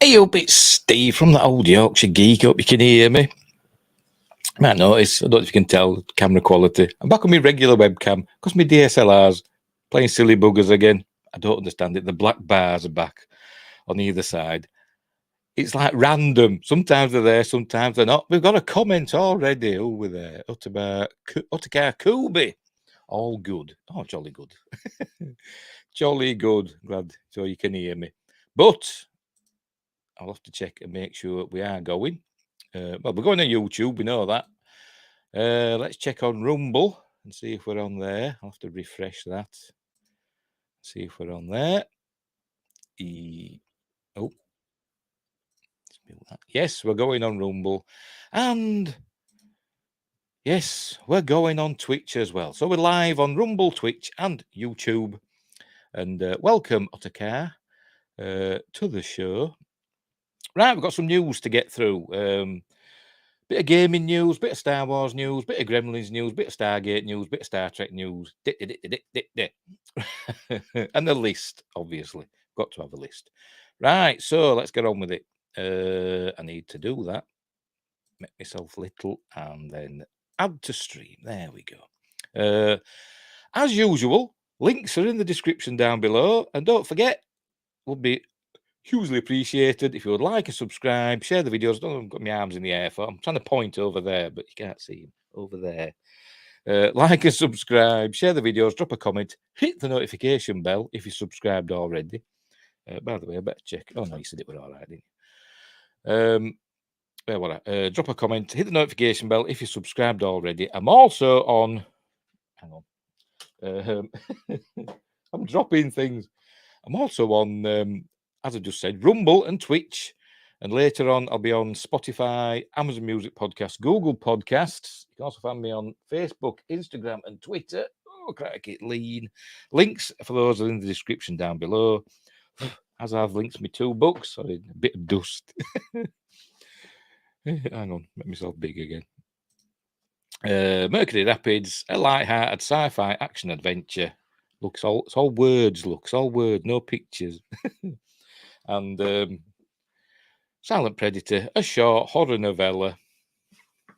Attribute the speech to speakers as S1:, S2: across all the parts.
S1: Hey up, it's Steve from the old Yorkshire Geek. Hope you can hear me. You might notice, I don't know if you can tell, camera quality. I'm back on my regular webcam because my DSLR's playing silly buggers again. I don't understand it. The black bars are back on either side. It's like random. Sometimes they're there, sometimes they're not. We've got a comment already over there. Utakar Kubi. All good. Oh, jolly good. Jolly good. Glad so you can hear me. But I'll have to check and make sure we are going. Well, we're going on YouTube, we know that. Let's check on Rumble and see if we're on there. I'll have to refresh that. See if we're on there. Oh. Yes, we're going on Rumble. And yes, we're going on Twitch as well. So we're live on Rumble, Twitch, and YouTube. And welcome, Otakar, to the show. Right, we've got some news to get through. Bit of gaming news, bit of Star Wars news, bit of Gremlins news, bit of Stargate news, bit of Star Trek news. And a list, obviously. Got to have a list. Right, so let's get on with it. I need to do that. Make myself little and then add to stream. There we go. As usual, links are in the description down below. And don't forget, would be hugely appreciated if you would like and subscribe, share the videos. Don't got my arms in the air for. I'm trying to point over there, but you can't see them over there. Like and subscribe, share the videos, drop a comment, hit the notification bell if you're subscribed already. By the way, I better check. Oh no, you said it was all right, didn't you? Drop a comment, hit the notification bell if you're subscribed already. I'm also on. Hang on. I'm dropping things. I'm also on. As I just said, Rumble and Twitch. And later on, I'll be on Spotify, Amazon Music Podcasts, Google Podcasts. You can also find me on Facebook, Instagram, and Twitter. Oh, cracky, lean. Links for those are in the description down below. As I've links to my 2 books. Sorry, a bit of dust. Hang on, make myself big again. Mercury Rapids, a light-hearted sci-fi action adventure. Look, it's all words, it's all words, no pictures. And Silent Predator, a short horror novella.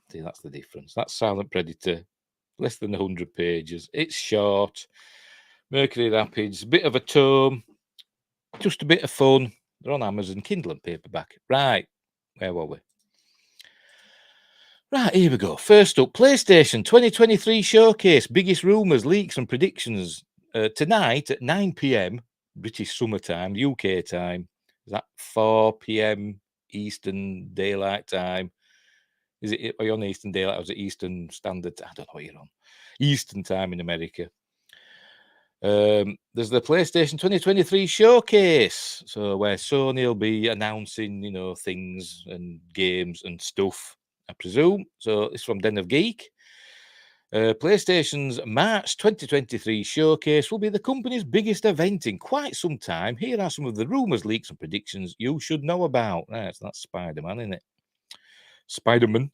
S1: See, that's the difference. That's Silent Predator, less than 100 pages. It's short. Mercury Rapids, a bit of a tome, just a bit of fun. They're on Amazon, Kindle and paperback. Right, where were we? Right, here we go. First up, PlayStation 2023 Showcase. Biggest rumours, leaks and predictions. Tonight at 9 p.m, British summertime, UK time. Is that 4 p.m. Eastern Daylight Time? Are you on Eastern Daylight or is it Eastern Standard? I don't know what you're on. Eastern Time in America. There's the PlayStation 2023 Showcase. So where Sony will be announcing, things and games and stuff, I presume. So it's from Den of Geek. PlayStation's March 2023 Showcase will be the company's biggest event in quite some time. Here are some of the rumours, leaks and predictions you should know about. Right, so that's Spider-Man, isn't it? Spider-Man.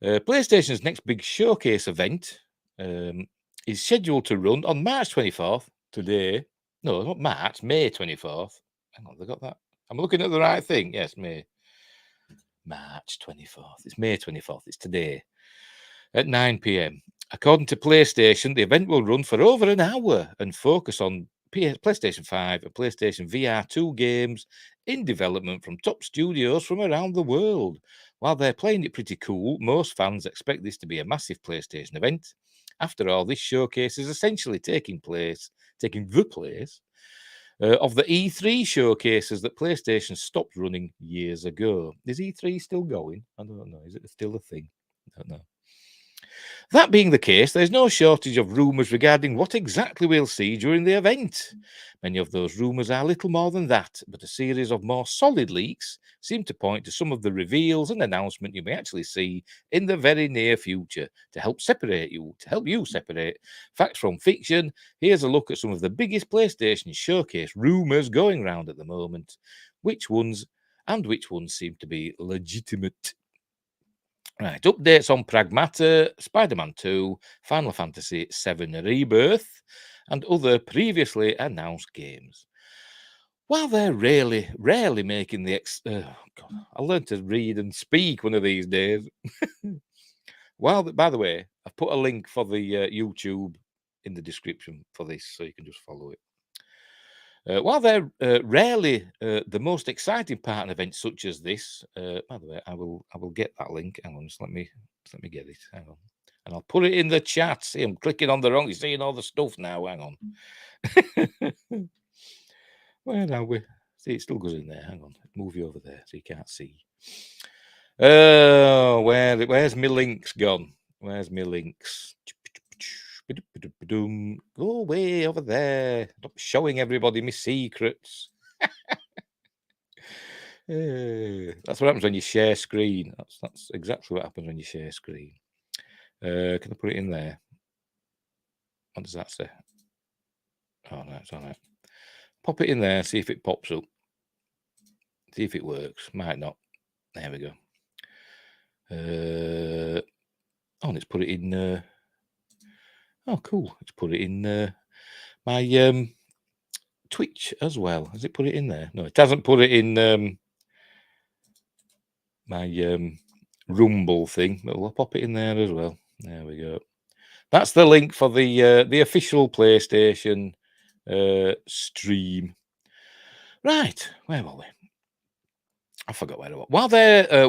S1: PlayStation's next big showcase event is scheduled to run on March 24th, today. No, not March, May 24th. Hang on, they got that. I'm looking at the right thing. Yes, May. March 24th. It's May 24th. It's today at 9 p.m. According to PlayStation, the event will run for over an hour and focus on PlayStation 5 and PlayStation VR 2 games in development from top studios from around the world. While they're playing it pretty cool, most fans expect this to be a massive PlayStation event. After all, this showcase is essentially taking the place of the E3 showcases that PlayStation stopped running years ago. Is E3 still going? I don't know. Is it still a thing? I don't know. That being the case, there's no shortage of rumours regarding what exactly we'll see during the event. Many of those rumours are little more than that, but a series of more solid leaks seem to point to some of the reveals and announcements you may actually see in the very near future. To help you separate facts from fiction, here's a look at some of the biggest PlayStation Showcase rumours going around at the moment. Which ones seem to be legitimate? Right, updates on Pragmata, Spider-Man 2, Final Fantasy VII Rebirth, and other previously announced games. While they're rarely making the God, I'll learn to read and speak one of these days. By the way, I've put a link for the YouTube in the description for this, so you can just follow it. While they're rarely the most exciting part of an event such as this, by the way, I will get that link. Hang on, just let me get it. Hang on, and I'll put it in the chat. See, I'm clicking on the wrong. You're seeing all the stuff now. Hang on. Where are we? See, it still goes in there. Hang on, move you over there so you can't see. Where's my links gone? Where's my links? Go away over there. Stop showing everybody my secrets. That's what happens when you share screen. That's exactly what happens when you share screen. Can I put it in there? What does that say? Oh, no, it's all right. Pop it in there, see if it pops up. See if it works. Might not. There we go. And it's put it in. Oh, cool. It's put it in my Twitch as well. Has it put it in there? No, it hasn't put it in my Rumble thing, but we'll pop it in there as well. There we go. That's the link for the official PlayStation stream. Right, where were we? I forgot where I was.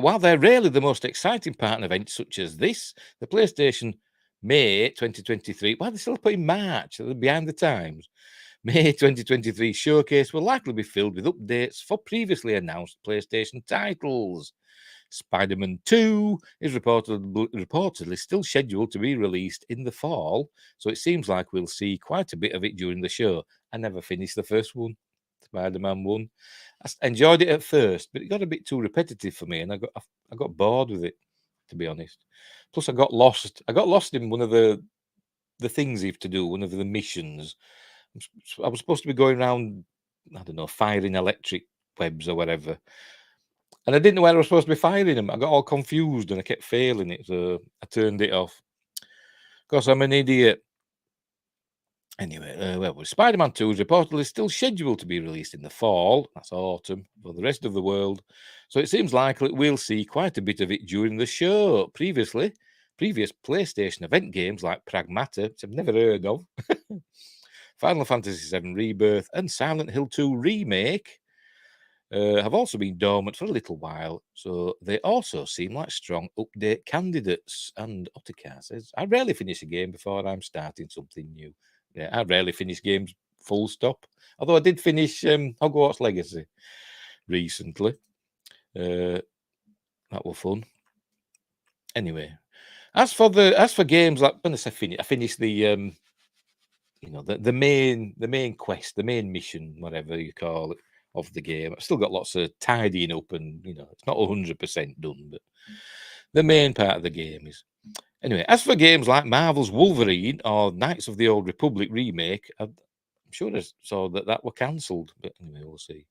S1: While they're rarely the most exciting part of an event such as this, the PlayStation May 2023. Why are they still putting March? They're behind the times. May 2023 showcase will likely be filled with updates for previously announced PlayStation titles. Spider-Man 2 is reportedly still scheduled to be released in the fall, so it seems like we'll see quite a bit of it during the show. I never finished the first one, Spider-Man 1. I enjoyed it at first, but it got a bit too repetitive for me, and I got bored with it, to be honest. Plus, I got lost. I got lost in one of the things you have to do, one of the missions. I was supposed to be going around, I don't know, firing electric webs or whatever. And I didn't know where I was supposed to be firing them. I got all confused and I kept failing it, so I turned it off. Because I'm an idiot. Anyway, where was Spider-Man 2 is reportedly still scheduled to be released in the fall. That's autumn for the rest of the world. So it seems likely we'll see quite a bit of it during the show. Previous PlayStation event games like Pragmata, which I've never heard of, Final Fantasy VII Rebirth, and Silent Hill 2 Remake have also been dormant for a little while, so they also seem like strong update candidates. And Otakar says, I rarely finish a game before I'm starting something new. Yeah, I rarely finish games full stop. Although I did finish Hogwarts Legacy recently. That was fun. Anyway, as for games like when I say finish, I finished the the main quest, the main mission, whatever you call it, of the game. I've still got lots of tidying up, and it's not 100% done, but the main part of the game is. Anyway, as for games like Marvel's Wolverine or Knights of the Old Republic remake, I'm sure I saw that were cancelled, but anyway, we'll see.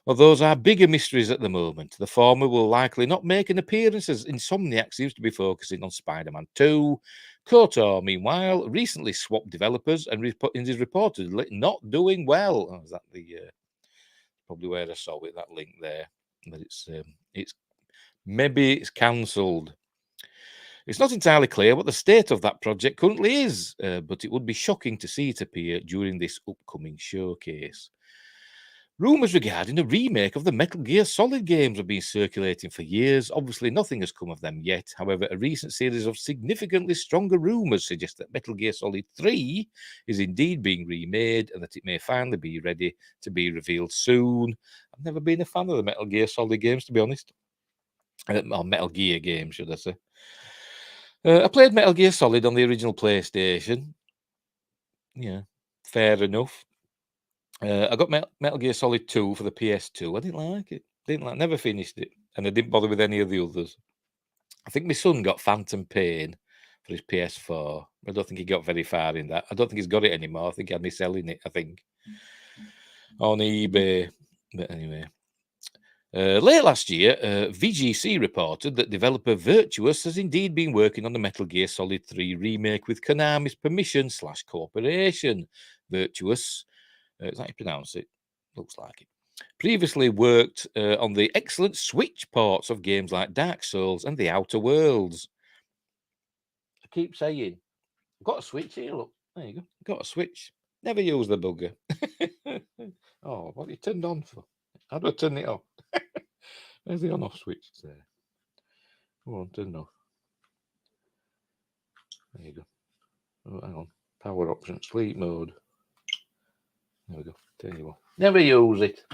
S1: Well, those are bigger mysteries at the moment. The former will likely not make an appearance, as Insomniac seems to be focusing on Spider-Man 2. KOTOR, meanwhile, recently swapped developers and is reportedly not doing well. Oh, is that probably where I saw it, that link there? But it's maybe it's cancelled. It's not entirely clear what the state of that project currently is, but it would be shocking to see it appear during this upcoming showcase. Rumours regarding a remake of the Metal Gear Solid games have been circulating for years. Obviously, nothing has come of them yet. However, a recent series of significantly stronger rumours suggest that Metal Gear Solid 3 is indeed being remade and that it may finally be ready to be revealed soon. I've never been a fan of the Metal Gear Solid games, to be honest. Or Metal Gear games, should I say. I played Metal Gear Solid on the original PlayStation. Yeah, fair enough. I got Metal Gear Solid 2 for the PS2. I didn't like it. Never finished it. And I didn't bother with any of the others. I think my son got Phantom Pain for his PS4. I don't think he got very far in that. I don't think he's got it anymore. I think he had me selling it, on eBay. But anyway. Late last year, VGC reported that developer Virtuous has indeed been working on the Metal Gear Solid 3 remake with Konami's permission / cooperation. Virtuous, is that how you pronounce it? Looks like it. Previously worked on the excellent Switch ports of games like Dark Souls and The Outer Worlds. I keep saying, I've got a Switch here, look. There you go. Got a Switch. Never use the bugger. Oh, what are you turned on for? How do I turn it off? Where's the on-off switch? It's there. Come on, turn it off. There you go. Oh, hang on. Power option, sleep mode. There we go. Turn you off. Never use it.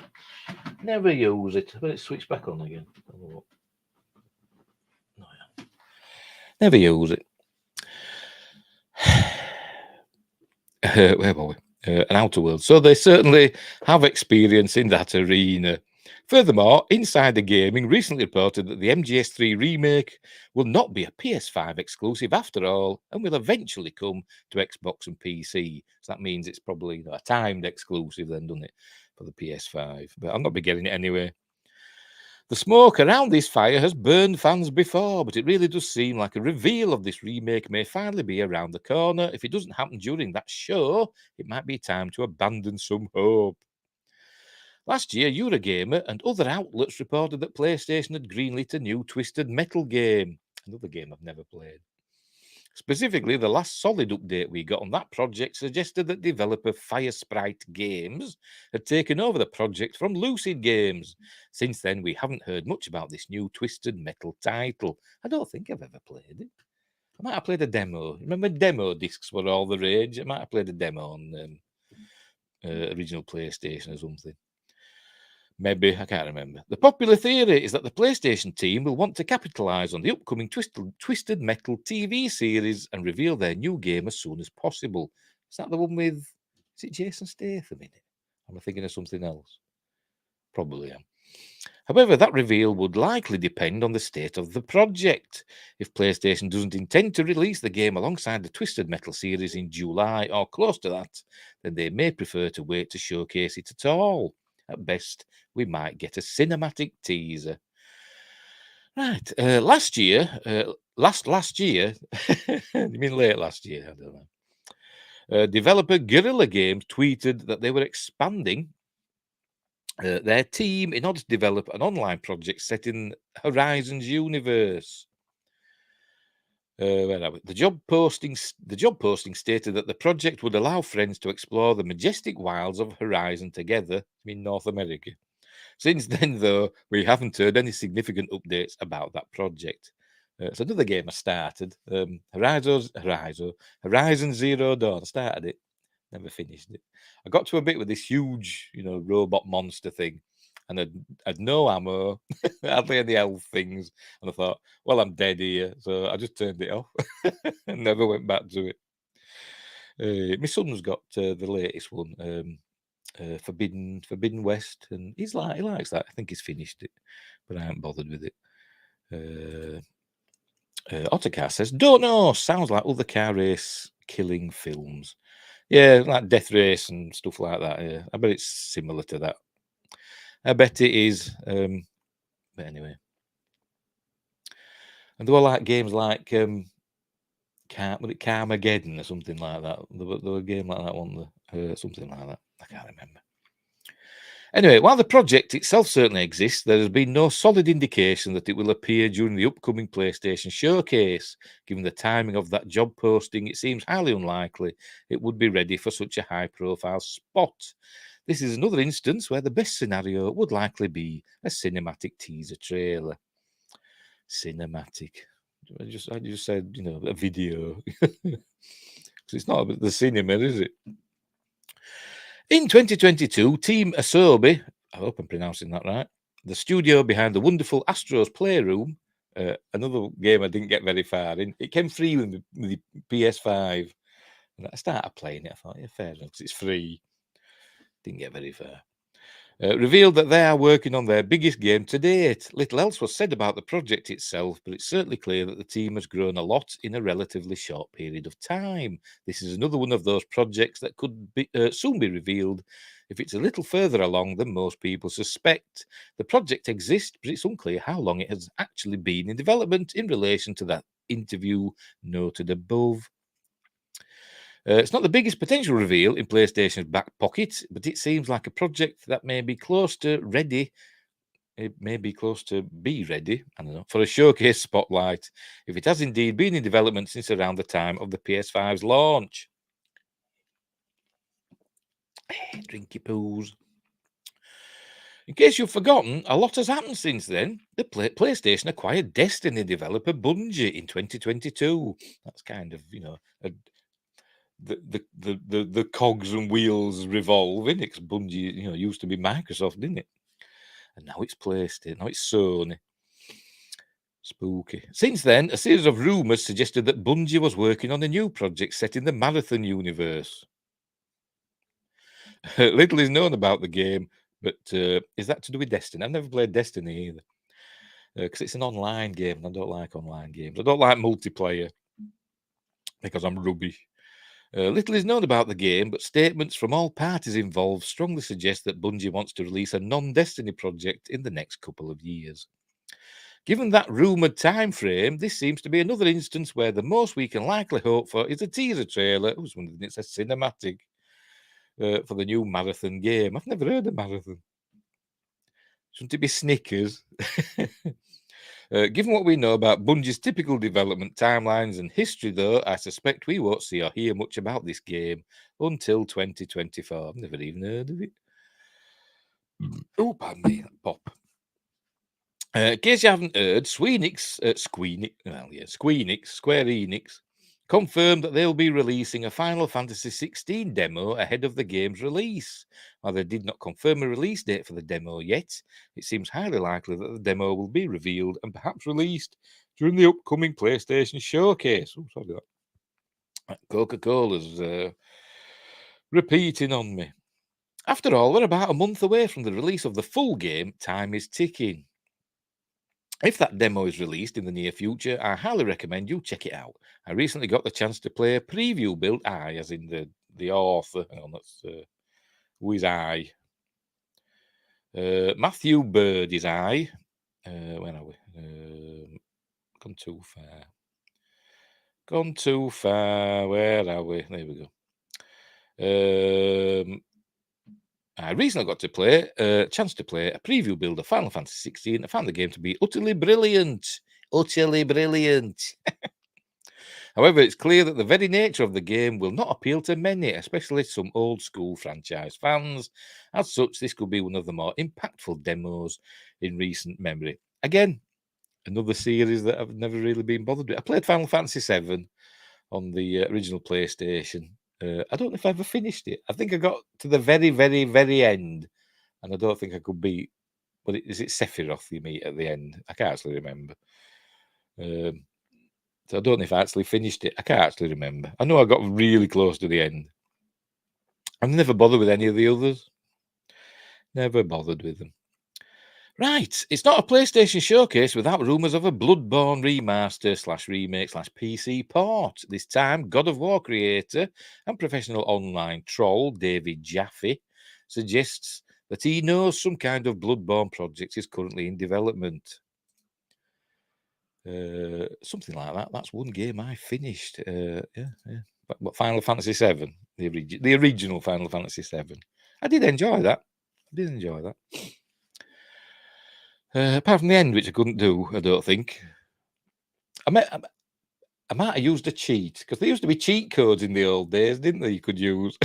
S1: Never use it. But it's switched back on again. Oh, yeah. Never use it. Where were we? An Outer World. So they certainly have experience in that arena. Furthermore, Insider Gaming recently reported that the MGS3 remake will not be a PS5 exclusive after all, and will eventually come to Xbox and PC. So that means it's probably a timed exclusive then, doesn't it, for the PS5? But I'll not be getting it anyway. The smoke around this fire has burned fans before, but it really does seem like a reveal of this remake may finally be around the corner. If it doesn't happen during that show, it might be time to abandon some hope. Last year, Eurogamer and other outlets reported that PlayStation had greenlit a new Twisted Metal game, another game I've never played. Specifically, the last solid update we got on that project suggested that developer Firesprite Games had taken over the project from Lucid Games. Since then, we haven't heard much about this new Twisted Metal title. I don't think I've ever played it. I might have played a demo. Remember, demo discs were all the rage? I might have played a demo on original PlayStation or something. Maybe, I can't remember. The popular theory is that the PlayStation team will want to capitalize on the upcoming Twisted Metal TV series and reveal their new game as soon as possible. Is that the one with, is it Jason Statham in it? Am I thinking of something else? Probably am. However, that reveal would likely depend on the state of the project. If PlayStation doesn't intend to release the game alongside the Twisted Metal series in July or close to that, then they may prefer to wait to showcase it at all. At best, we might get a cinematic teaser. Right, last year, last year, you mean late last year? I don't know. Developer Guerrilla Games tweeted that they were expanding their team in order to develop an online project set in Horizon's universe. Where are we? The job posting stated that the project would allow friends to explore the majestic wilds of Horizon together in North America. Since then, though, we haven't heard any significant updates about that project. It's another game I started. Horizon Zero Dawn. I started it, never finished it. I got to a bit with this huge, robot monster thing, and I'd no ammo, hardly any health things, and I thought, well, I'm dead here, so I just turned it off and never went back to it. My son's got the latest one, Forbidden West, and he likes that. I think he's finished it, but I haven't bothered with it. Ottercar says, don't know, sounds like other car race killing films. Yeah, like Death Race and stuff like that. Yeah, I bet it's similar to that. I bet it is. But anyway, and there were like games like Carmageddon or something like that. There were a game like that one, something like that. I can't remember. Anyway, while the project itself certainly exists, there has been no solid indication that it will appear during the upcoming PlayStation showcase. Given the timing of that job posting, it seems highly unlikely it would be ready for such a high-profile spot. This is another instance where the best scenario would likely be a cinematic teaser trailer. Cinematic. I just said, a video. It's not about the cinema, is it? In 2022, Team Asobi, I hope I'm pronouncing that right, the studio behind the wonderful Astro's Playroom, another game I didn't get very far in. It came free with the PS5. And I started playing it. I thought, yeah, fair enough, because it's free. Didn't get very far. Revealed that they are working on their biggest game to date. Little else was said about the project itself, but it's certainly clear that the team has grown a lot in a relatively short period of time. This is another one of those projects that could soon be revealed if it's a little further along than most people suspect. The project exists, but it's unclear how long it has actually been in development in relation to that interview noted above. It's not the biggest potential reveal in PlayStation's back pocket, but it seems like a project that may be close to ready. It may be close to be ready, I don't know, for a showcase spotlight, if it has indeed been in development since around the time of the PS5's launch. Drinky poos. In case you've forgotten, a lot has happened since then. The PlayStation acquired Destiny developer Bungie in 2022. That's kind of, the cogs and wheels revolving. It's Bungie, used to be Microsoft, didn't it? And now it's PlayStation. Now it's Sony. Spooky. Since then, a series of rumours suggested that Bungie was working on a new project set in the Marathon universe. Little is known about the game, but is that to do with Destiny? I've never played Destiny either, because it's an online game, and I don't like online games. I don't like multiplayer, because I'm rubbish. Little is known about the game, but statements from all parties involved strongly suggest that Bungie wants to release a non-Destiny project in the next couple of years. Given that rumoured time frame, this seems to be another instance where the most we can likely hope for is a teaser trailer. I was wondering, it's a cinematic for the new Marathon game. I've never heard of Marathon. Shouldn't it be Snickers? Given what we know about Bungie's typical development timelines and history, though, I suspect we won't see or hear much about this game until 2024. I've never even heard of it. Oh, pardon me, pop. In case you haven't heard, Square Enix, confirmed that they'll be releasing a Final Fantasy XVI demo ahead of the game's release. While they did not confirm a release date for the demo yet, it seems highly likely that the demo will be revealed and perhaps released during the upcoming PlayStation showcase. Oh, sorry, that Coca-Cola's repeating on me. After all, we're about a month away from the release of the full game. Time is ticking. If that demo is released in the near future, I highly recommend you check it out. I recently got the chance to play a preview build. I, as in the author. Hang on, that's who is I? Matthew Bird is I. Where are we? Gone too far. Gone too far. Where are we? There we go. I recently got to play chance to play a preview build of Final Fantasy XVI. I found the game to be utterly brilliant. Utterly brilliant. However, it's clear that the very nature of the game will not appeal to many, especially some old school franchise fans. As such, this could be one of the more impactful demos in recent memory. Again, another series that I've never really been bothered with. I played Final Fantasy VII on the original PlayStation. I don't know if I ever finished it. I think I got to the very, very, very end, and I don't think I could beat. But is it Sephiroth you meet at the end? I can't actually remember. So I don't know if I actually finished it. I can't actually remember. I know I got really close to the end. I've never bothered with any of the others. Never bothered with them. Right, it's not a PlayStation showcase without rumours of a Bloodborne remaster / remake / PC port. This time, God of War creator and professional online troll David Jaffe suggests that he knows some kind of Bloodborne project is currently in development. Something like that. That's one game I finished. Yeah. But Final Fantasy VII, the original Final Fantasy VII. I did enjoy that. Apart from the end, which I couldn't do, I don't think. I might have used a cheat, because there used to be cheat codes in the old days, didn't there? You could use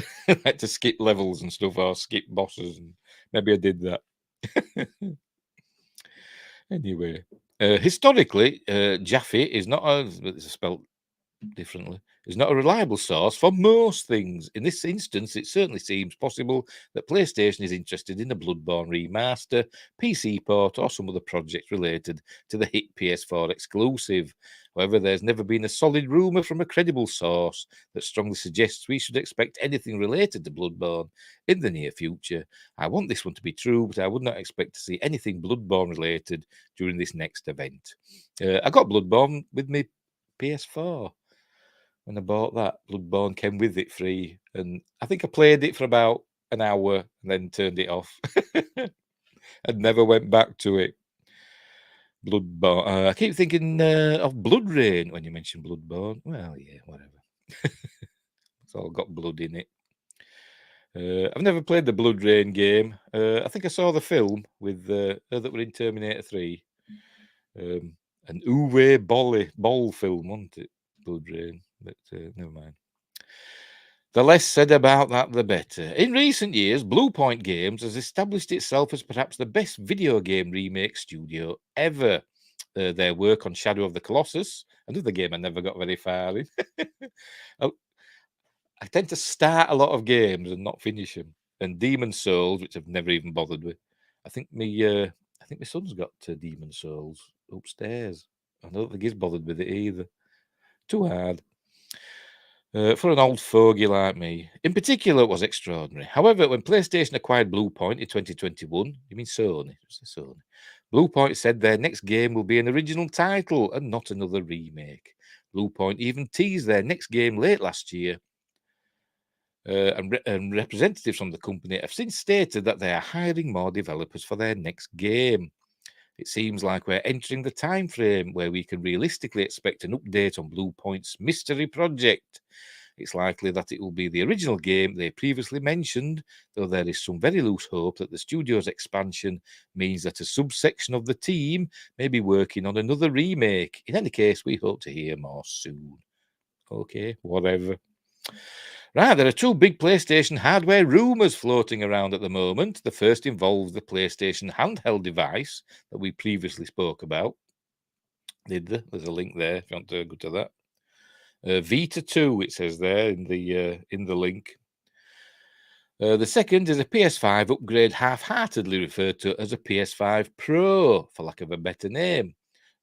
S1: like to skip levels and stuff, or skip bosses, and maybe I did that. Anyway, historically, Jaffe is not it's spelled differently, is not a reliable source for most things. In this instance, it certainly seems possible that PlayStation is interested in a Bloodborne remaster, PC port, or some other project related to the hit PS4 exclusive. However, there's never been a solid rumour from a credible source that strongly suggests we should expect anything related to Bloodborne in the near future. I want this one to be true, but I would not expect to see anything Bloodborne related during this next event. I got Bloodborne with my PS4. When I bought that, Bloodborne came with it free, and I think I played it for about an hour and then turned it off and never went back to it. Bloodborne. I keep thinking of Blood Rain when you mention Bloodborne. Well, yeah, whatever. It's all got blood in it. I've never played the Blood Rain game. I think I saw the film with that were in Terminator 3. An Uwe Boll film, wasn't it? Blood Rain. But never mind. The less said about that, the better. In recent years, Blue Point Games has established itself as perhaps the best video game remake studio ever. Their work on Shadow of the Colossus, another game I never got very far in. I tend to start a lot of games and not finish them. And Demon Souls, which I've never even bothered with. I think my son's got Demon Souls upstairs. I don't think he's bothered with it either. Too hard. For an old fogey like me. In particular, it was extraordinary. However, when PlayStation acquired Blue Point in 2021, you mean Sony? Sony. Blue Point said their next game will be an original title and not another remake. Blue Point even teased their next game late last year. And representatives from the company have since stated that they are hiring more developers for their next game. It seems like we're entering the time frame where we can realistically expect an update on Blue Point's mystery project. It's likely that it will be the original game they previously mentioned, though there is some very loose hope that the studio's expansion means that a subsection of the team may be working on another remake. In any case, we hope to hear more soon. Okay, whatever. Right, there are two big PlayStation hardware rumours floating around at the moment. The first involves the PlayStation handheld device that we previously spoke about. There's a link there if you want to go to that. Vita 2, it says there in the link. The second is a PS5 upgrade, half-heartedly referred to as a PS5 Pro, for lack of a better name.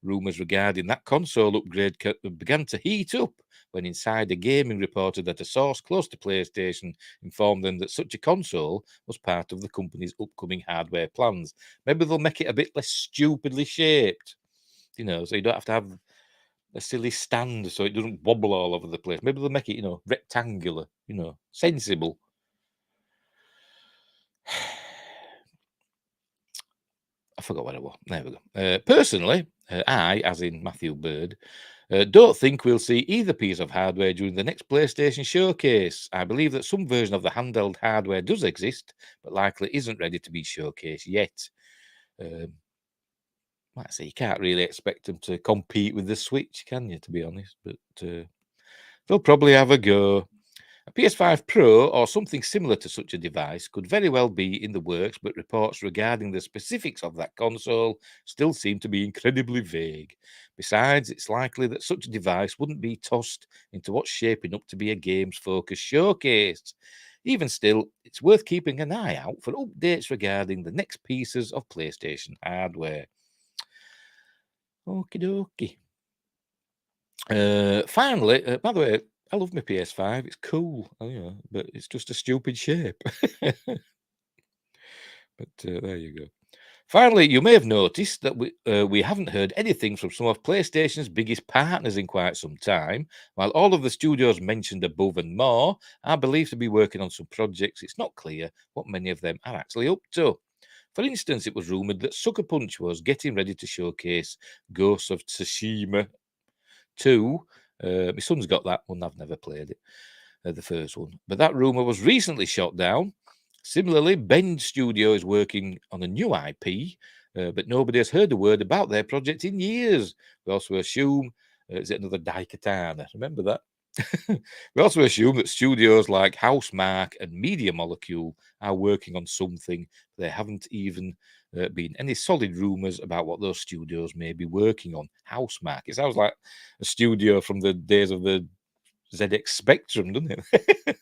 S1: Rumours regarding that console upgrade began to heat up when Insider Gaming reported that a source close to PlayStation informed them that such a console was part of the company's upcoming hardware plans. Maybe they'll make it a bit less stupidly shaped, so you don't have to have a silly stand so it doesn't wobble all over the place. Maybe they'll make it, rectangular, sensible. I forgot what it was. There we go. Personally, I, as in Matthew Bird, don't think we'll see either piece of hardware during the next PlayStation showcase. I believe that some version of the handheld hardware does exist, but likely isn't ready to be showcased yet. Like I say, you can't really expect them to compete with the Switch, can you, to be honest? But they'll probably have a go. A PS5 Pro or something similar to such a device could very well be in the works, but reports regarding the specifics of that console still seem to be incredibly vague. Besides, it's likely that such a device wouldn't be tossed into what's shaping up to be a games-focused showcase. Even still, it's worth keeping an eye out for updates regarding the next pieces of PlayStation hardware. Okie dokie. Finally, by the way, I love my PS5. It's cool, but it's just a stupid shape. But there you go. Finally, you may have noticed that we haven't heard anything from some of PlayStation's biggest partners in quite some time. While all of the studios mentioned above and more are believed to be working on some projects, it's not clear what many of them are actually up to. For instance, it was rumoured that Sucker Punch was getting ready to showcase Ghosts of Tsushima 2. My son's got that one. I've never played it, the first one. But that rumour was recently shot down. Similarly, Bend Studio is working on a new IP, but nobody has heard a word about their project in years. We also assume, is it another Daikatana? Remember that? We also assume that studios like Housemarque and Media Molecule are working on something. There haven't even been any solid rumours about what those studios may be working on. Housemarque. It sounds like a studio from the days of the ZX Spectrum, doesn't it?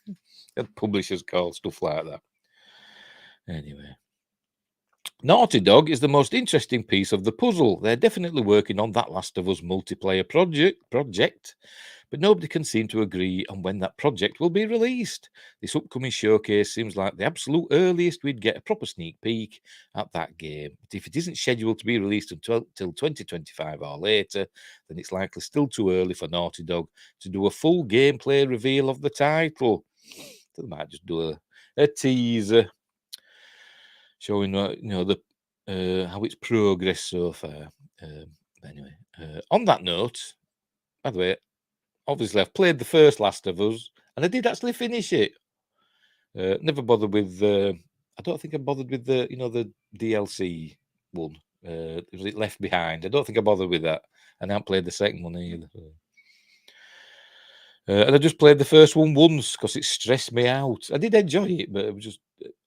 S1: And publishers call stuff like that. Anyway. Naughty Dog is the most interesting piece of the puzzle. They're definitely working on that Last of Us multiplayer project, but nobody can seem to agree on when that project will be released. This upcoming showcase seems like the absolute earliest we'd get a proper sneak peek at that game. But if it isn't scheduled to be released until 2025 or later, then it's likely still too early for Naughty Dog to do a full gameplay reveal of the title. They might just do a teaser showing how it's progressed so far. Anyway, on that note, by the way, obviously I've played the first Last of Us. And I did actually finish it. Never bothered with. I don't think I bothered with the the DLC one. Was it Left Behind? I don't think I bothered with that. And I haven't played the second one either. And I just played the first one once because it stressed me out. I did enjoy it, but it was just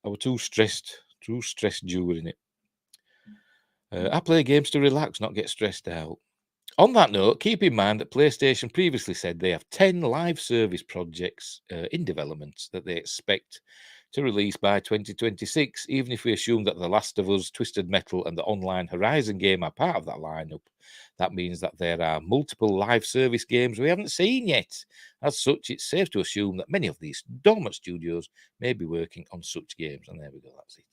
S1: I was too stressed during it. I play games to relax, not get stressed out. On that note, keep in mind that PlayStation previously said they have 10 live service projects in development that they expect to release by 2026, even if we assume that The Last of Us, Twisted Metal, and the online Horizon game are part of that lineup. That means that there are multiple live service games we haven't seen yet. As such, it's safe to assume that many of these dormant studios may be working on such games. And there we go, that's it.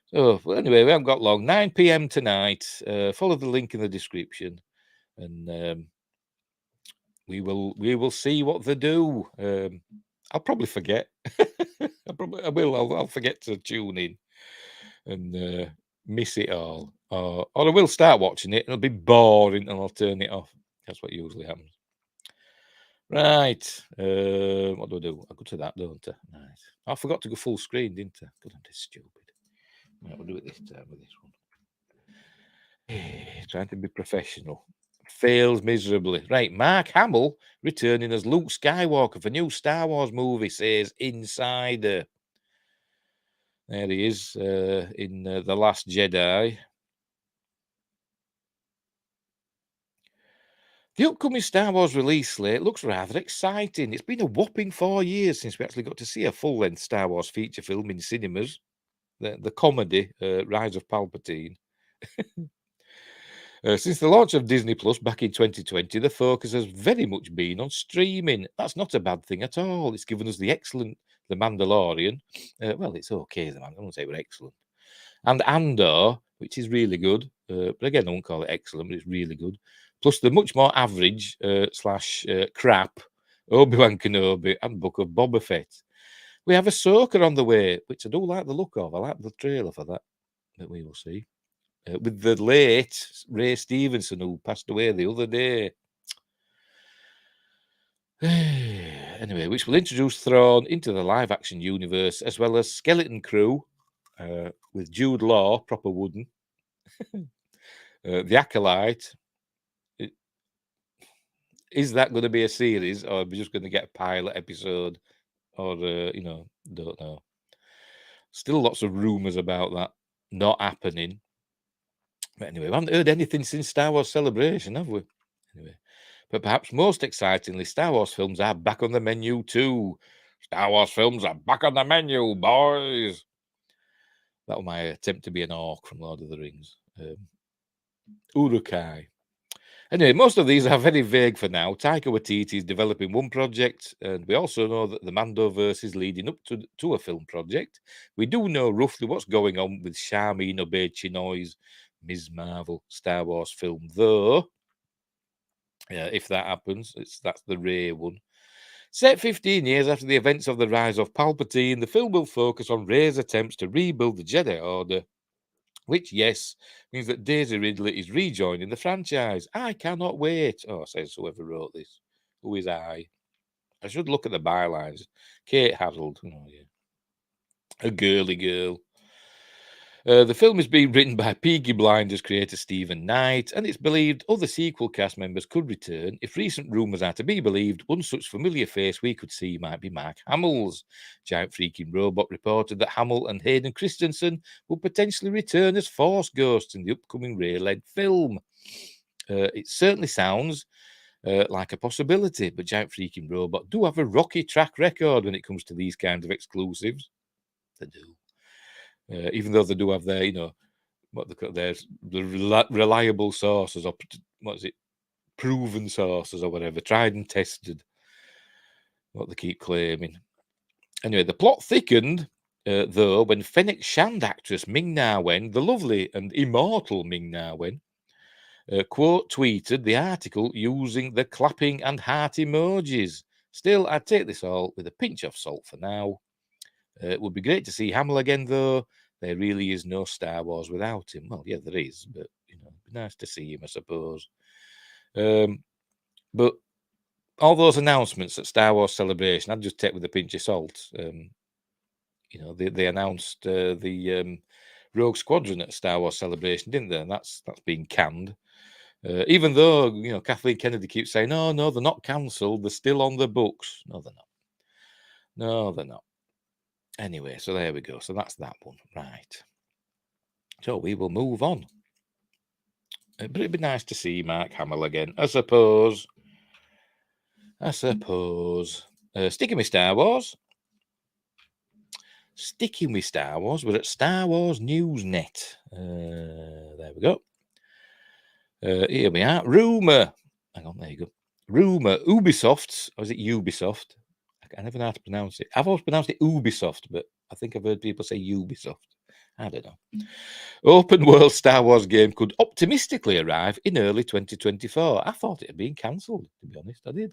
S1: So, well, anyway, we haven't got long. 9 p.m. tonight. Follow the link in the description, and we will see what they do. I'll probably forget. I will. I'll forget to tune in and miss it all, or I will start watching it and it'll be boring and I'll turn it off. That's what usually happens. Right. What do? I go to that, don't I? Right. I forgot to go full screen, didn't I? God, I'm just stupid. Right, we'll do it this time with this one. Trying to be professional. Fails miserably. Right, Mark Hamill returning as Luke Skywalker for new Star Wars movie, says Insider. There he is in The Last Jedi. The upcoming Star Wars release slate looks rather exciting. It's been a whopping 4 years since we actually got to see a full-length Star Wars feature film in cinemas. The comedy, Rise of Palpatine. Since the launch of Disney Plus back in 2020, the focus has very much been on streaming. That's not a bad thing at all. It's given us the excellent The Mandalorian. Well, it's okay, I won't say we're excellent. And Andor, which is really good. But again, I won't call it excellent, but it's really good. Plus the much more average slash crap Obi-Wan Kenobi and Book of Boba Fett. We have Ahsoka on the way, which I do like the look of. I like the trailer for that we will see. With the late Ray Stevenson, who passed away the other day. Anyway, which will introduce Thrawn into the live-action universe, as well as Skeleton Crew with Jude Law, proper wooden. The Acolyte. Is that going to be a series, or are we just going to get a pilot episode, or don't know. Still lots of rumors about that not happening. But anyway, we haven't heard anything since Star Wars Celebration, have we? Anyway, but perhaps most excitingly, Star Wars films are back on the menu too. Star Wars films are back on the menu, boys. That was my attempt to be an orc from Lord of the Rings. Uruk-hai. Anyway, most of these are very vague for now. Taika Waititi is developing one project, and we also know that the Mandoverse is leading up to a film project. We do know roughly what's going on with Charmin Obey-Chinoy's Ms. Marvel Star Wars film, though. Yeah, if that happens, that's the Rey one. Set 15 years after the events of the Rise of Palpatine, the film will focus on Rey's attempts to rebuild the Jedi Order, which, yes, means that Daisy Ridley is rejoining the franchise. I cannot wait. Oh, says whoever wrote this. Who is I? I should look at the bylines. Kate Harold. Oh, yeah. A girly girl. The film is being written by Peaky Blinders creator Stephen Knight, and it's believed other sequel cast members could return. If recent rumours are to be believed, one such familiar face we could see might be Mark Hamill's. Giant Freaking Robot reported that Hamill and Hayden Christensen will potentially return as Force Ghosts in the upcoming Rey-led film. It certainly sounds like a possibility, but Giant Freaking Robot do have a rocky track record when it comes to these kinds of exclusives. They do. Even though they do have their, what they call their reliable sources, or what is it, proven sources or whatever, tried and tested, what they keep claiming. Anyway, the plot thickened, though, when Fennec Shand actress Ming-Na Wen, the lovely and immortal Ming-Na Wen, quote tweeted the article using the clapping and heart emojis. Still, I'd take this all with a pinch of salt for now. It would be great to see Hamill again, though. There really is no Star Wars without him. Well, yeah, there is, but it'd be nice to see him, I suppose. But all those announcements at Star Wars Celebration, I'd just take with a pinch of salt. They announced the Rogue Squadron at Star Wars Celebration, didn't they? And that's been canned. Even though, Kathleen Kennedy keeps saying, oh, no, they're not cancelled. They're still on the books. No, they're not. No, they're not. Anyway, so there we go. So that's that one. Right. So we will move on. But it'd be nice to see Mark Hamill again, I suppose. Sticking with Star Wars. We're at Star Wars Newsnet. There we go. Here we are. Rumour. Hang on, there you go. Rumour. Ubisoft's, or is it Ubisoft? I never know how to pronounce it. I've always pronounced it Ubisoft, but I think I've heard people say Ubisoft. I don't know. Open world Star Wars game could optimistically arrive in early 2024. I thought it had been cancelled, to be honest. I did.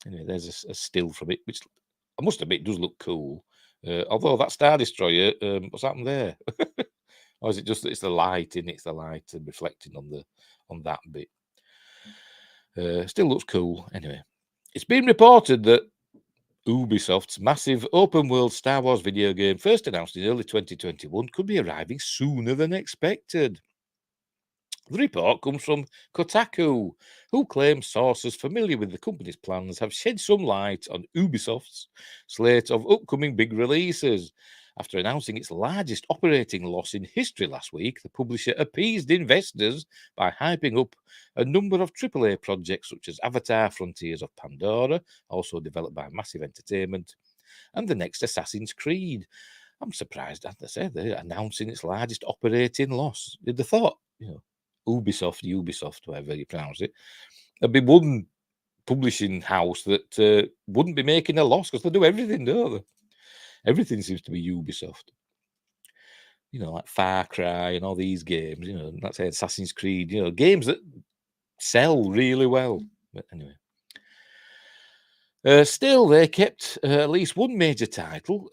S1: Anyway, there's a still from it, which I must admit does look cool. Although that Star Destroyer, what's happened there? Or is it just that it's the light in it? It's the light reflecting on that bit. Still looks cool. Anyway, it's been reported that Ubisoft's massive open-world Star Wars video game, first announced in early 2021, could be arriving sooner than expected. The report comes from Kotaku, who claims sources familiar with the company's plans have shed some light on Ubisoft's slate of upcoming big releases. After announcing its largest operating loss in history last week, the publisher appeased investors by hyping up a number of AAA projects such as Avatar: Frontiers of Pandora, also developed by Massive Entertainment, and the next Assassin's Creed. I'm surprised, as I said, they're announcing its largest operating loss. They'd have thought, Ubisoft, whatever you pronounce it, there'd be one publishing house that wouldn't be making a loss because they do everything, don't they? Everything seems to be Ubisoft. Like Far Cry and all these games, let's say Assassin's Creed, games that sell really well. But anyway. Still, they kept at least one major title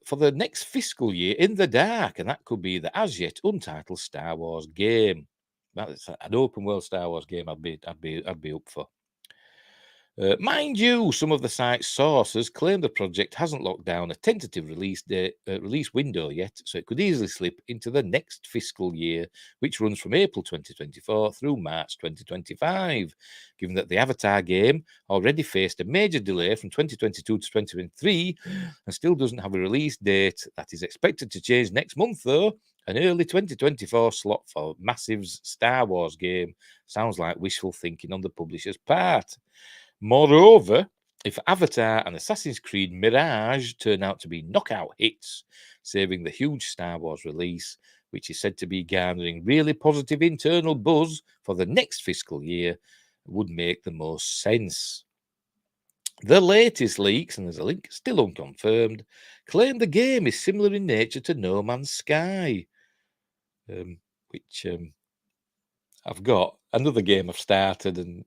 S1: for the next fiscal year in the dark, and that could be the as yet untitled Star Wars game. That's an open world Star Wars game. I'd be up for. Mind you, some of the site's sources claim the project hasn't locked down a tentative release window yet, so it could easily slip into the next fiscal year, which runs from April 2024 through March 2025. Given that the Avatar game already faced a major delay from 2022 to 2023 and still doesn't have a release date, that is expected to change next month, though. An early 2024 slot for Massive's Star Wars game sounds like wishful thinking on the publisher's part. Moreover, if Avatar and Assassin's Creed Mirage turn out to be knockout hits, saving the huge Star Wars release, which is said to be garnering really positive internal buzz for the next fiscal year, would make the most sense. The latest leaks, and there's a link still unconfirmed, claim the game is similar in nature to No Man's Sky, which I've got. Another game I've started and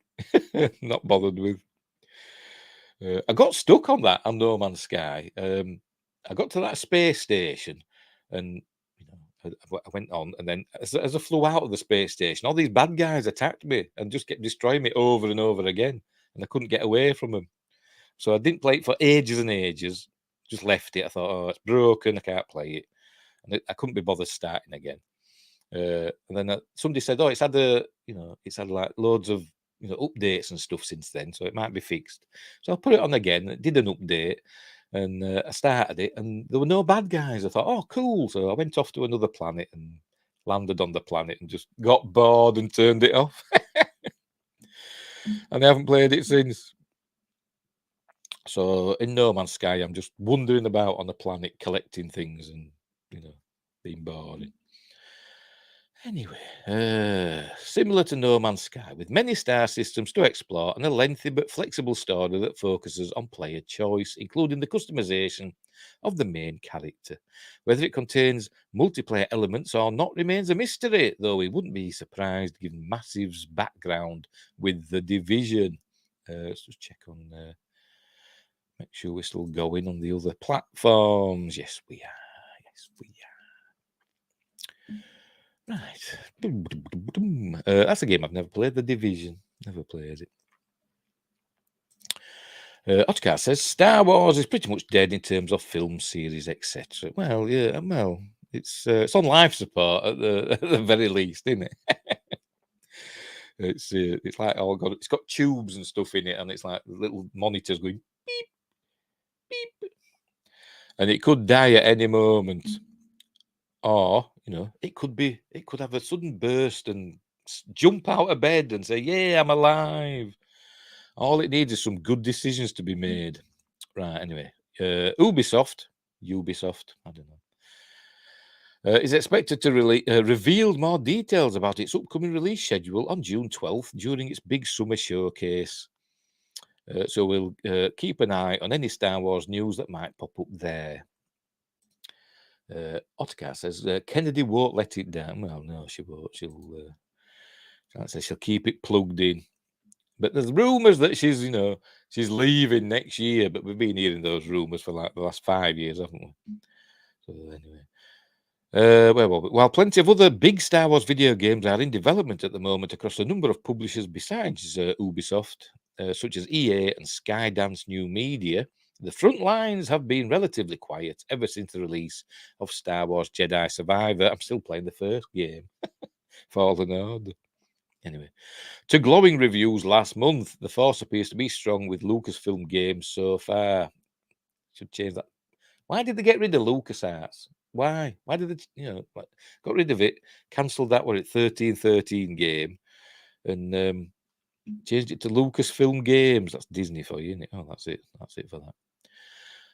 S1: not bothered with. I got stuck on No Man's Sky. I got to that space station and I went on, and then as I flew out of the space station, all these bad guys attacked me and just kept destroying me over and over again, and I couldn't get away from them. So I didn't play it for ages and ages. Just left it. I thought, oh, it's broken. I can't play it, and I couldn't be bothered starting again. And then somebody said, oh, it's had like loads of updates and stuff since then, so it might be fixed. So I put it on again. It did an update, and I started it, and there were no bad guys. I thought, oh, cool. So I went off to another planet and landed on the planet and just got bored and turned it off. And I haven't played it since. So in No Man's Sky, I'm just wandering about on the planet collecting things and being boring. Anyway, similar to No Man's Sky, with many star systems to explore and a lengthy but flexible story that focuses on player choice, including the customization of the main character. Whether it contains multiplayer elements or not remains a mystery, though we wouldn't be surprised given Massive's background with The Division. Let's just check on, make sure we're still going on the other platforms. Yes, we are. Yes, we are. Right. That's a game I've never played, The Division. Never played it. Otcar says Star Wars is pretty much dead in terms of film series, etc. Well, yeah, well, it's on life support at the very least, isn't it? It's like it's got tubes and stuff in it, and it's like little monitors going beep beep, and it could die at any moment, or it could have a sudden burst and jump out of bed and say, "Yeah, I'm alive." All it needs is some good decisions to be made. Right. Anyway, Ubisoft, I don't know, is expected to reveal more details about its upcoming release schedule on June 12th during its big summer showcase. So we'll keep an eye on any Star Wars news that might pop up there. Otakar says Kennedy won't let it down. Well, no, she won't. She'll keep it plugged in. But there's rumours that she's leaving next year. But we've been hearing those rumours for like the last 5 years, haven't we? So anyway, while plenty of other big Star Wars video games are in development at the moment across a number of publishers besides Ubisoft, such as EA and Skydance New Media, the front lines have been relatively quiet ever since the release of Star Wars Jedi Survivor. I'm still playing the first game, Fallen Order. Anyway, to glowing reviews last month, the Force appears to be strong with Lucasfilm games so far. Should change that. Why did they get rid of LucasArts? Why? Why did they, got rid of it, cancelled that 1313 game, and changed it to Lucasfilm Games? That's Disney for you, isn't it? Oh, that's it. That's it for that.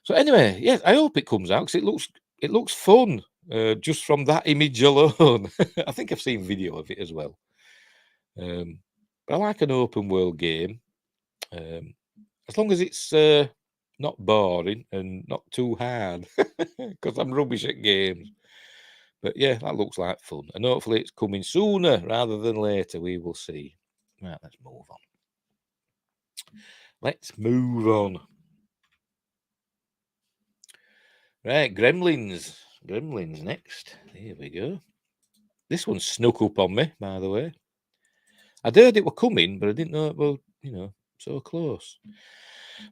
S1: So anyway, yes, I hope it comes out because it looks fun just from that image alone. I think I've seen video of it as well. But I like an open world game, as long as it's not boring and not too hard, because I'm rubbish at games. But yeah, that looks like fun, and hopefully it's coming sooner rather than later. We will see. Right, let's move on. Right, Gremlins next. Here we go. This one snuck up on me, by the way. I'd heard it were coming, but I didn't know it were, so close.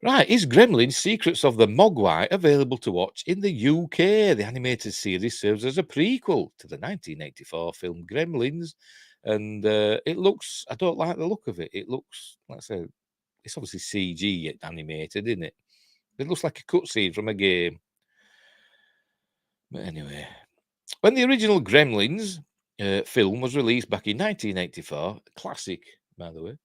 S1: Right, is Gremlins Secrets of the Mogwai available to watch in the UK? The animated series serves as a prequel to the 1984 film Gremlins, and it looks, I don't like the look of it. It looks, like I say, it's obviously CG animated, isn't it? It looks like a cutscene from a game. But anyway, when the original Gremlins film was released back in 1984, classic, by the way,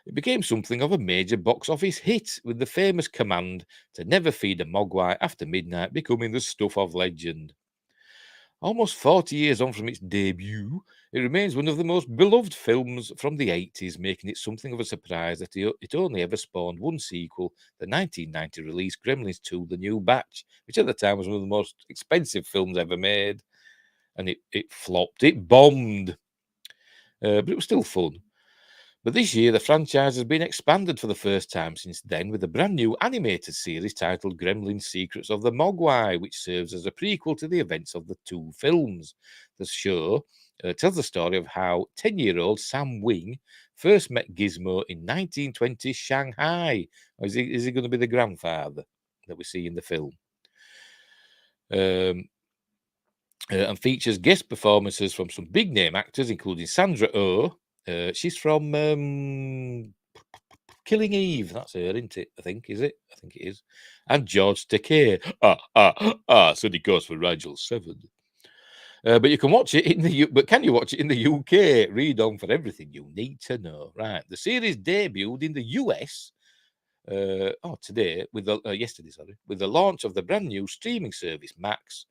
S1: it became something of a major box office hit, with the famous command to never feed a mogwai after midnight becoming the stuff of legend. Almost 40 years on from its debut, it remains one of the most beloved films from the 80s, making it something of a surprise that it only ever spawned one sequel, the 1990 release Gremlins 2 The New Batch, which at the time was one of the most expensive films ever made. And it flopped, it bombed, but it was still fun. But this year, the franchise has been expanded for the first time since then with a brand new animated series titled Gremlins Secrets of the Mogwai, which serves as a prequel to the events of the two films. The show tells the story of how 10-year-old Sam Wing first met Gizmo in 1920 Shanghai. Or is he going to be the grandfather that we see in the film? And features guest performances from some big name actors, including Sandra Oh. She's from Killing Eve. That's her, isn't it? I think it is. And George Takei. So he goes for Rigel 7. But you can watch it but can you watch it in the UK? Read on for everything you need to know. Right. The series debuted in the US yesterday, with the launch of the brand new streaming service Max.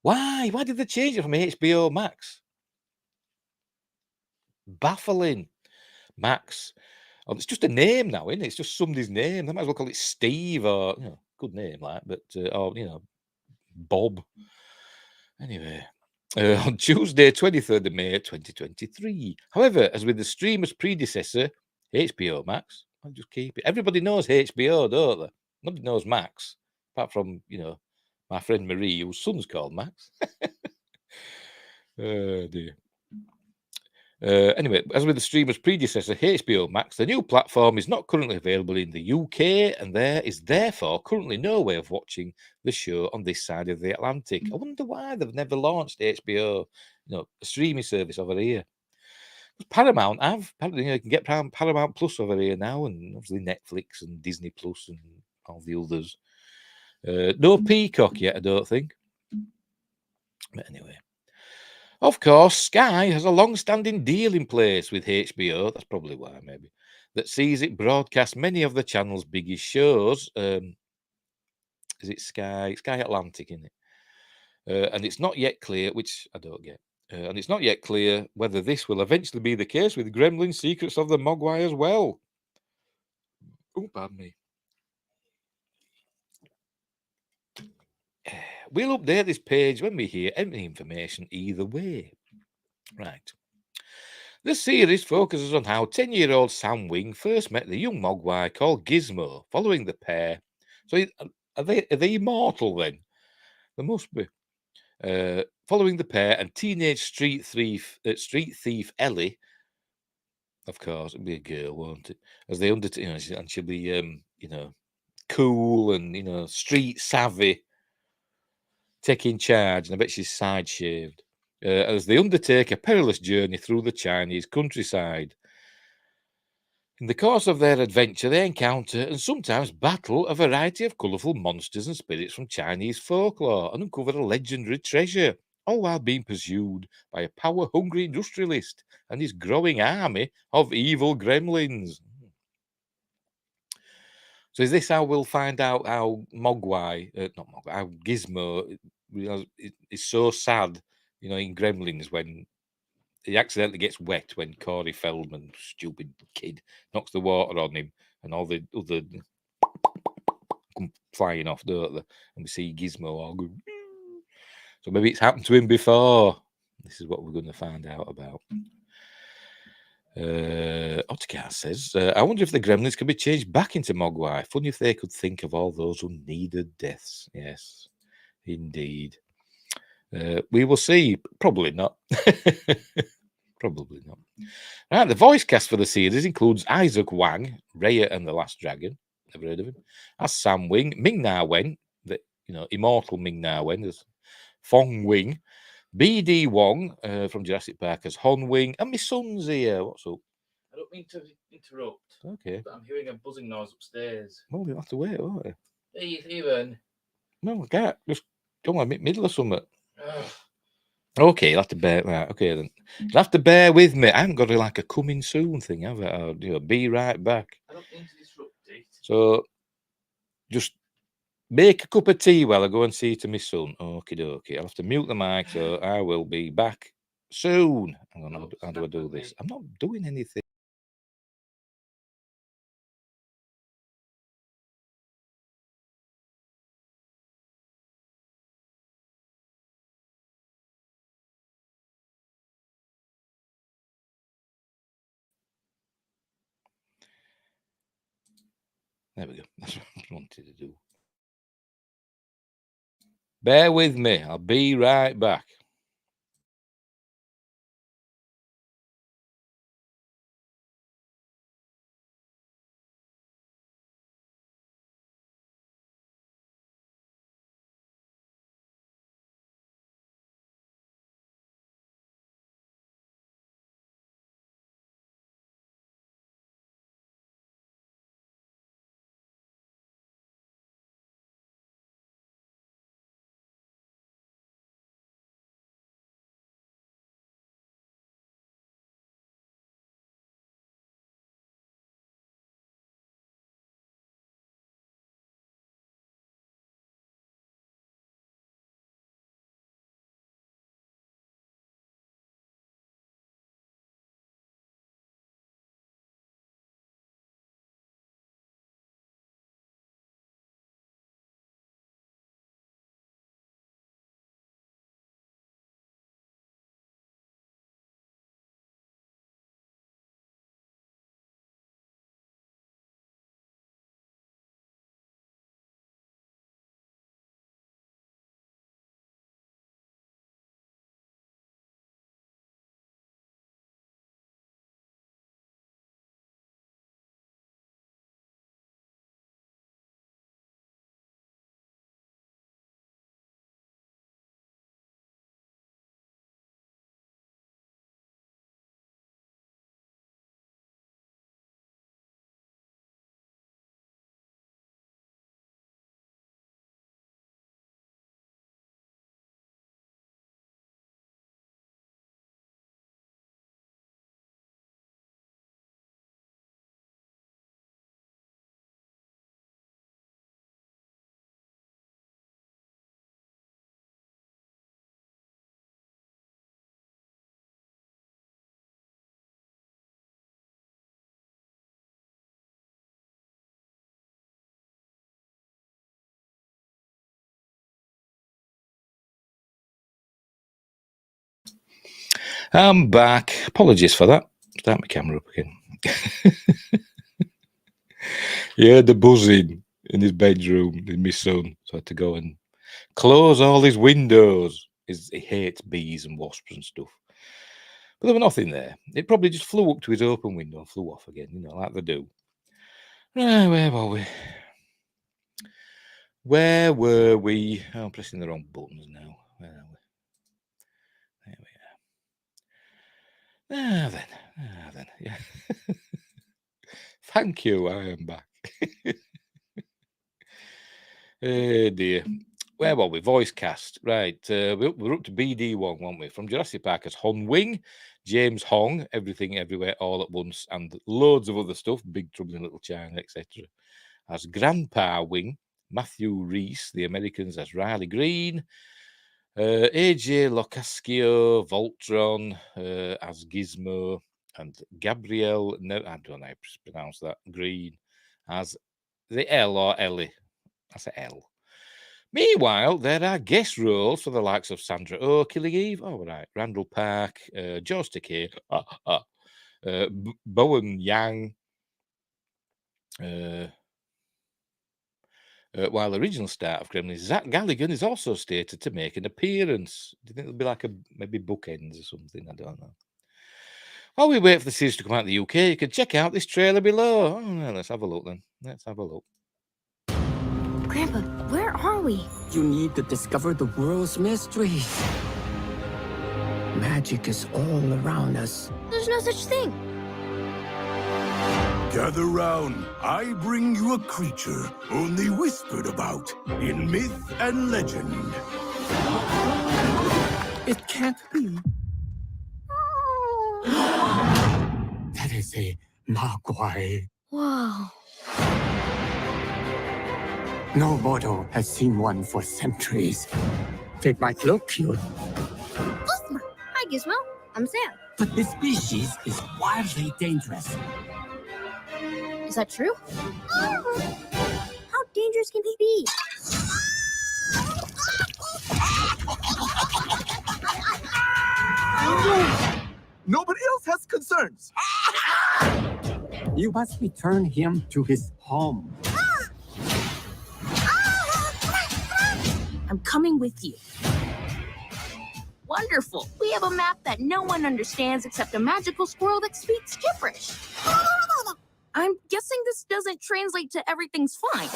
S1: Why did they change it from HBO Max? Baffling. Max. Oh, it's just a name now, isn't it? It's just somebody's name. They might as well call it Steve or, good name, like, but, or, Bob. Anyway, on Tuesday, 23rd of May, 2023. However, as with the streamer's predecessor, HBO Max, I'll just keep it. Everybody knows HBO, don't they? Nobody knows Max, apart from, my friend Marie, whose son's called Max. Oh, dear. Anyway, as with the streamer's predecessor, HBO Max, the new platform is not currently available in the UK, and there is therefore currently no way of watching the show on this side of the Atlantic. I wonder why they've never launched HBO, a streaming service over here. Paramount have. You can get Paramount Plus over here now, and obviously Netflix and Disney Plus and all the others. No Peacock yet, I don't think. But anyway. Of course, Sky has a long-standing deal in place with HBO, that's probably why, maybe, that sees it broadcast many of the channel's biggest shows. Is it Sky Atlantic, isn't it? And it's not yet clear, which I don't get, and it's not yet clear whether this will eventually be the case with Gremlins Secrets of the Mogwai as well. Oh, pardon me. We'll update this page when we hear any information either way. Right. The series focuses on how 10-year-old Sam Wing first met the young Mogwai called Gizmo, following the pair. So are they immortal then? They must be. Following the pair and teenage street thief Ellie, of course, it'll be a girl, won't it? As they undertake, and she'll be, cool and street savvy, taking charge, and I bet she's side shaved. As they undertake a perilous journey through the Chinese countryside. In the course of their adventure, they encounter and sometimes battle a variety of colourful monsters and spirits from Chinese folklore and uncover a legendary treasure, all while being pursued by a power-hungry industrialist and his growing army of evil gremlins. So is this how we'll find out how how Gizmo is so sad, in Gremlins when he accidentally gets wet when Corey Feldman, stupid kid, knocks the water on him, and all the other come flying off, don't they? And we see Gizmo all go. So maybe it's happened to him before. This is what we're going to find out about. Otcar says, I wonder if the Gremlins can be changed back into Mogwai. Funny if they could think of all those unneeded deaths. Yes, indeed. We will see. Probably not. Probably not. Right, the voice cast for the series includes Isaac Wang, Raya and the Last Dragon. Never heard of him. As Sam Wing, Ming Na Wen, the immortal Ming Na Wen, there's Fong Wing, B.D. Wong from Jurassic Park as Hon Wing, and my son's here. What's up?
S2: I don't mean to interrupt.
S1: Okay.
S2: But I'm hearing a buzzing noise upstairs.
S1: Well, you'll have to wait, won't you?
S2: Hey, Ethan.
S1: No, I can't. Just go on, middle of something.
S2: Ugh.
S1: Okay, you'll have to bear. Right, okay then. You'll have to bear with me. I haven't got a coming soon thing, have I? Or, be right back.
S2: I don't mean to disrupt it.
S1: So, just make a cup of tea while I go and see to my son. Okie dokie. I'll have to mute the mic, so I will be back soon. Hang on, how do I do this? I'm not doing anything. There we go. That's what I wanted to do. Bear with me. I'll be right back. I'm back. Apologies for that. Start my camera up again. He heard the buzzing in his bedroom in my son, so I had to go and close all his windows. He hates bees and wasps and stuff. But there was nothing there. It probably just flew up to his open window and flew off again, like they do. Right, where were we? Where were we? Oh, I'm pressing the wrong buttons now. Where are we? There we are. then. Yeah. Thank you, I am back. Oh dear. Where were we? Voice cast. Right. We're up to BD1, weren't we? From Jurassic Park as Hon Wing, James Hong, Everything Everywhere All at Once, and loads of other stuff, Big Trouble in Little China, etc. As Grandpa Wing, Matthew Reese, The Americans as Riley Green, AJ Locascio, Voltron as Gizmo, and Gabrielle, I don't know how to pronounce that, Green as the L or Ellie. That's an L. Meanwhile, there are guest roles for the likes of Sandra Oh, Killing Eve, Randall Park, Joe Takei, Bowen Yang, while the original star of Gremlins, Zach Galligan, is also stated to make an appearance. Do you think it'll be like maybe bookends or something? I don't know. While we wait for the series to come out in the UK, you can check out this trailer below. Oh, no, let's have a look then. Let's have a look.
S3: Grandpa, where are we?
S4: You need to discover the world's mysteries. Magic is all around us.
S3: There's no such thing.
S5: Gather round. I bring you a creature only whispered about in myth and legend.
S4: It can't be. That is a Mogwai.
S3: Whoa.
S4: No mortal has seen one for centuries. They might look cute,
S3: Hi, Gizmo. I'm Sam.
S4: but this species is wildly dangerous.
S3: Is that true? How dangerous can he be?
S6: Nobody else has concerns.
S4: You must return him to his home.
S3: I'm coming with you. Wonderful. We have a map that no one understands except a magical squirrel that speaks gibberish. I'm guessing this doesn't translate to everything's fine.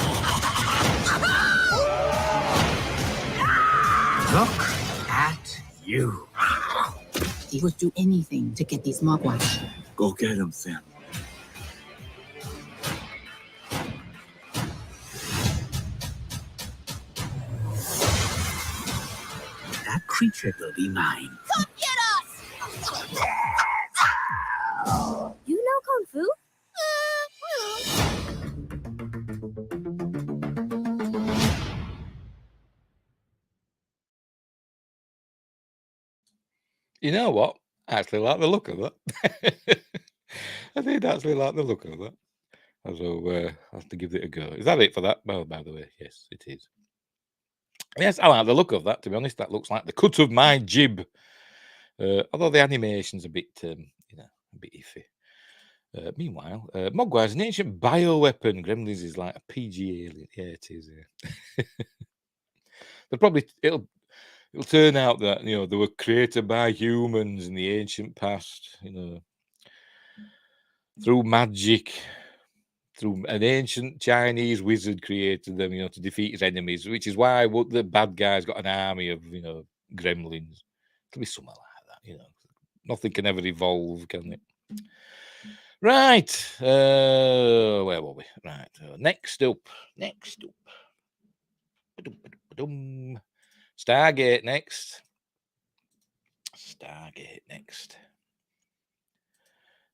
S4: Look at you.
S7: He would do anything to get these Mogwai.
S6: Go get him, Sam.
S4: That creature will be mine.
S3: Come get us! You know Kung Fu?
S1: You know what? I actually like the look of that. I did actually like the look of that. So I have to give it a go. Is that it for that? Well, by the way, yes, it is. Yes, I like the look of that, to be honest. That looks like the cut of my jib. Although the animation's a bit, a bit iffy. Meanwhile, Mogwai is an ancient bioweapon. Gremlins is like a PG alien. Yeah, it is. Yeah. They'll probably it'll turn out that they were created by humans in the ancient past. Through magic, through an ancient Chinese wizard created them. To defeat his enemies, which is why the bad guy's got an army of gremlins. It'll be something like that. Nothing can ever evolve, can it? Right. Where were we? Right. Next up. Stargate next.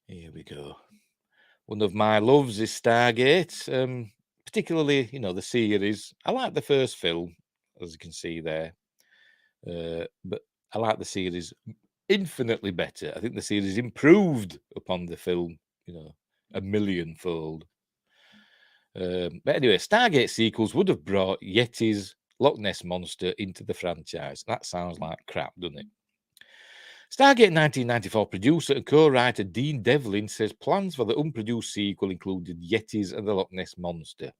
S1: Here we go. One of my loves is Stargate. Particularly, the series. I like the first film, as you can see there. But I like the series infinitely better. I think the series improved upon the film, a millionfold. But anyway, Stargate sequels would have brought Yetis, Loch Ness Monster into the franchise. That sounds like crap, doesn't it? Stargate 1994 producer and co-writer Dean Devlin says plans for the unproduced sequel included Yetis and the Loch Ness Monster.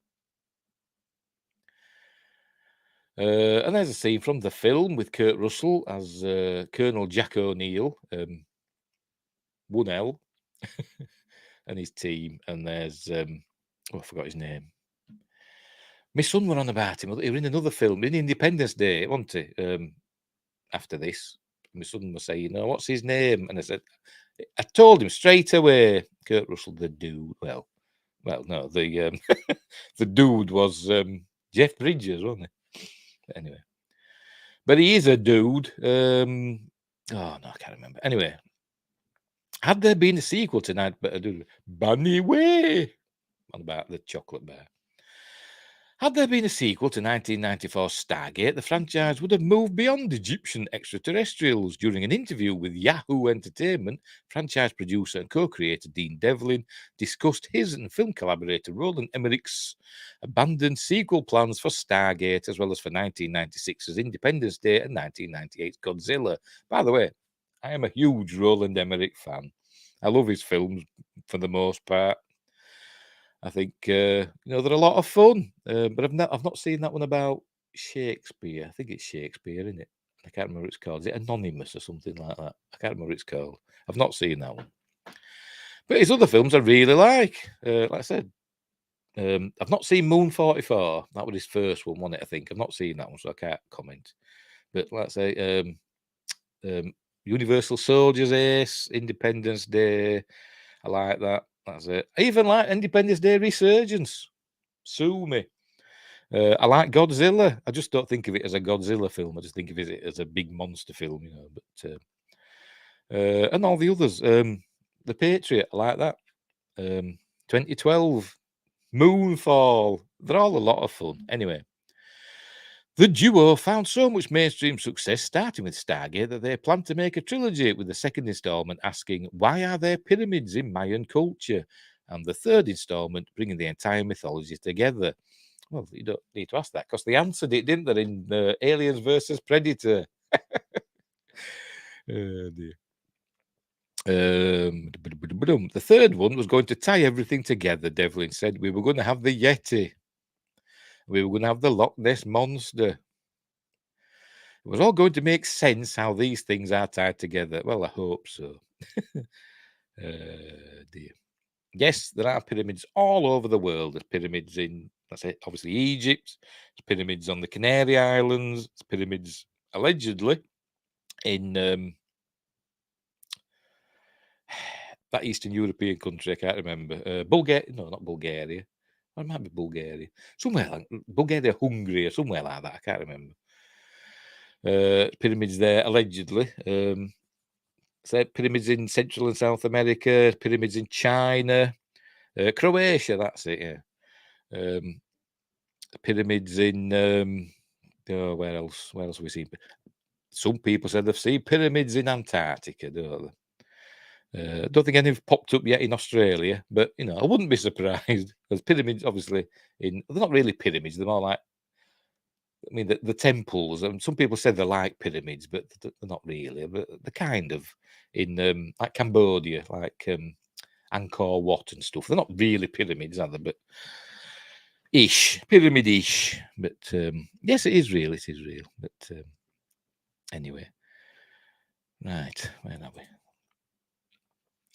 S1: And there's a scene from the film with Kurt Russell as Colonel Jack O'Neill, 1L, and his team. And there's, I forgot his name. My son were on about him. He was in another film, in Independence Day, wasn't he? After this, my son was saying, what's his name? And I told him straight away, Kurt Russell, the dude. Well, no, the the dude was Jeff Bridges, wasn't he? Anyway, but he is a dude. Oh no, I can't remember. Anyway, had there been a sequel tonight, Bunny Way, on about the chocolate bar. Had there been a sequel to 1994 Stargate, the franchise would have moved beyond Egyptian extraterrestrials. During an interview with Yahoo Entertainment, franchise producer and co-creator Dean Devlin discussed his and film collaborator Roland Emmerich's abandoned sequel plans for Stargate, as well as for 1996's Independence Day and 1998's Godzilla. By the way, I am a huge Roland Emmerich fan. I love his films for the most part. I think they're a lot of fun, but I've not seen that one about Shakespeare. I think it's Shakespeare, isn't it? I can't remember what it's called. Is it Anonymous or something like that? I can't remember what it's called. I've not seen that one. But his other films I really like. Like I said, I've not seen Moon 44. That was his first one, wasn't it? I think I've not seen that one, so I can't comment. But let's say Universal Soldiers Ace, Independence Day. I like that. That's it. I even like Independence Day Resurgence. Sue me. I like Godzilla. I just don't think of it as a Godzilla film. I just think of it as a big monster film, But and all the others. The Patriot. I like that. 2012. Moonfall. They're all a lot of fun. Anyway. The duo found so much mainstream success, starting with Stargate, that they plan to make a trilogy, with the second installment asking, why are there pyramids in Mayan culture? And the third installment bringing the entire mythology together. Well, you don't need to ask that, because they answered it, didn't they, in Aliens versus Predator? Oh, dear. The third one was going to tie everything together, Devlin said. We were going to have the Yeti. We were going to have the Loch Ness Monster. It was all going to make sense how these things are tied together. Well, I hope so. Dear. Yes, there are pyramids all over the world. There's pyramids in, let's say, obviously Egypt. There's pyramids on the Canary Islands. There's pyramids, allegedly, in that Eastern European country. I can't remember. Bulgaria. No, not Bulgaria. Or it might be Bulgaria. Somewhere like Bulgaria, Hungary, or somewhere like that. I can't remember. Pyramids there, allegedly. So pyramids in Central and South America, pyramids in China, Croatia, that's it, yeah. Pyramids in, where else? Where else have we seen? Some people said they've seen pyramids in Antarctica, don't they? I don't think anything popped up yet in Australia, but I wouldn't be surprised. There's pyramids, obviously, they're not really pyramids. They're more like, the temples. And some people said they're like pyramids, but they're not really. But they're kind of in like Cambodia, like Angkor Wat and stuff. They're not really pyramids, are they? But pyramid-ish. But yes, it is real. It is real. But anyway, right, where are we?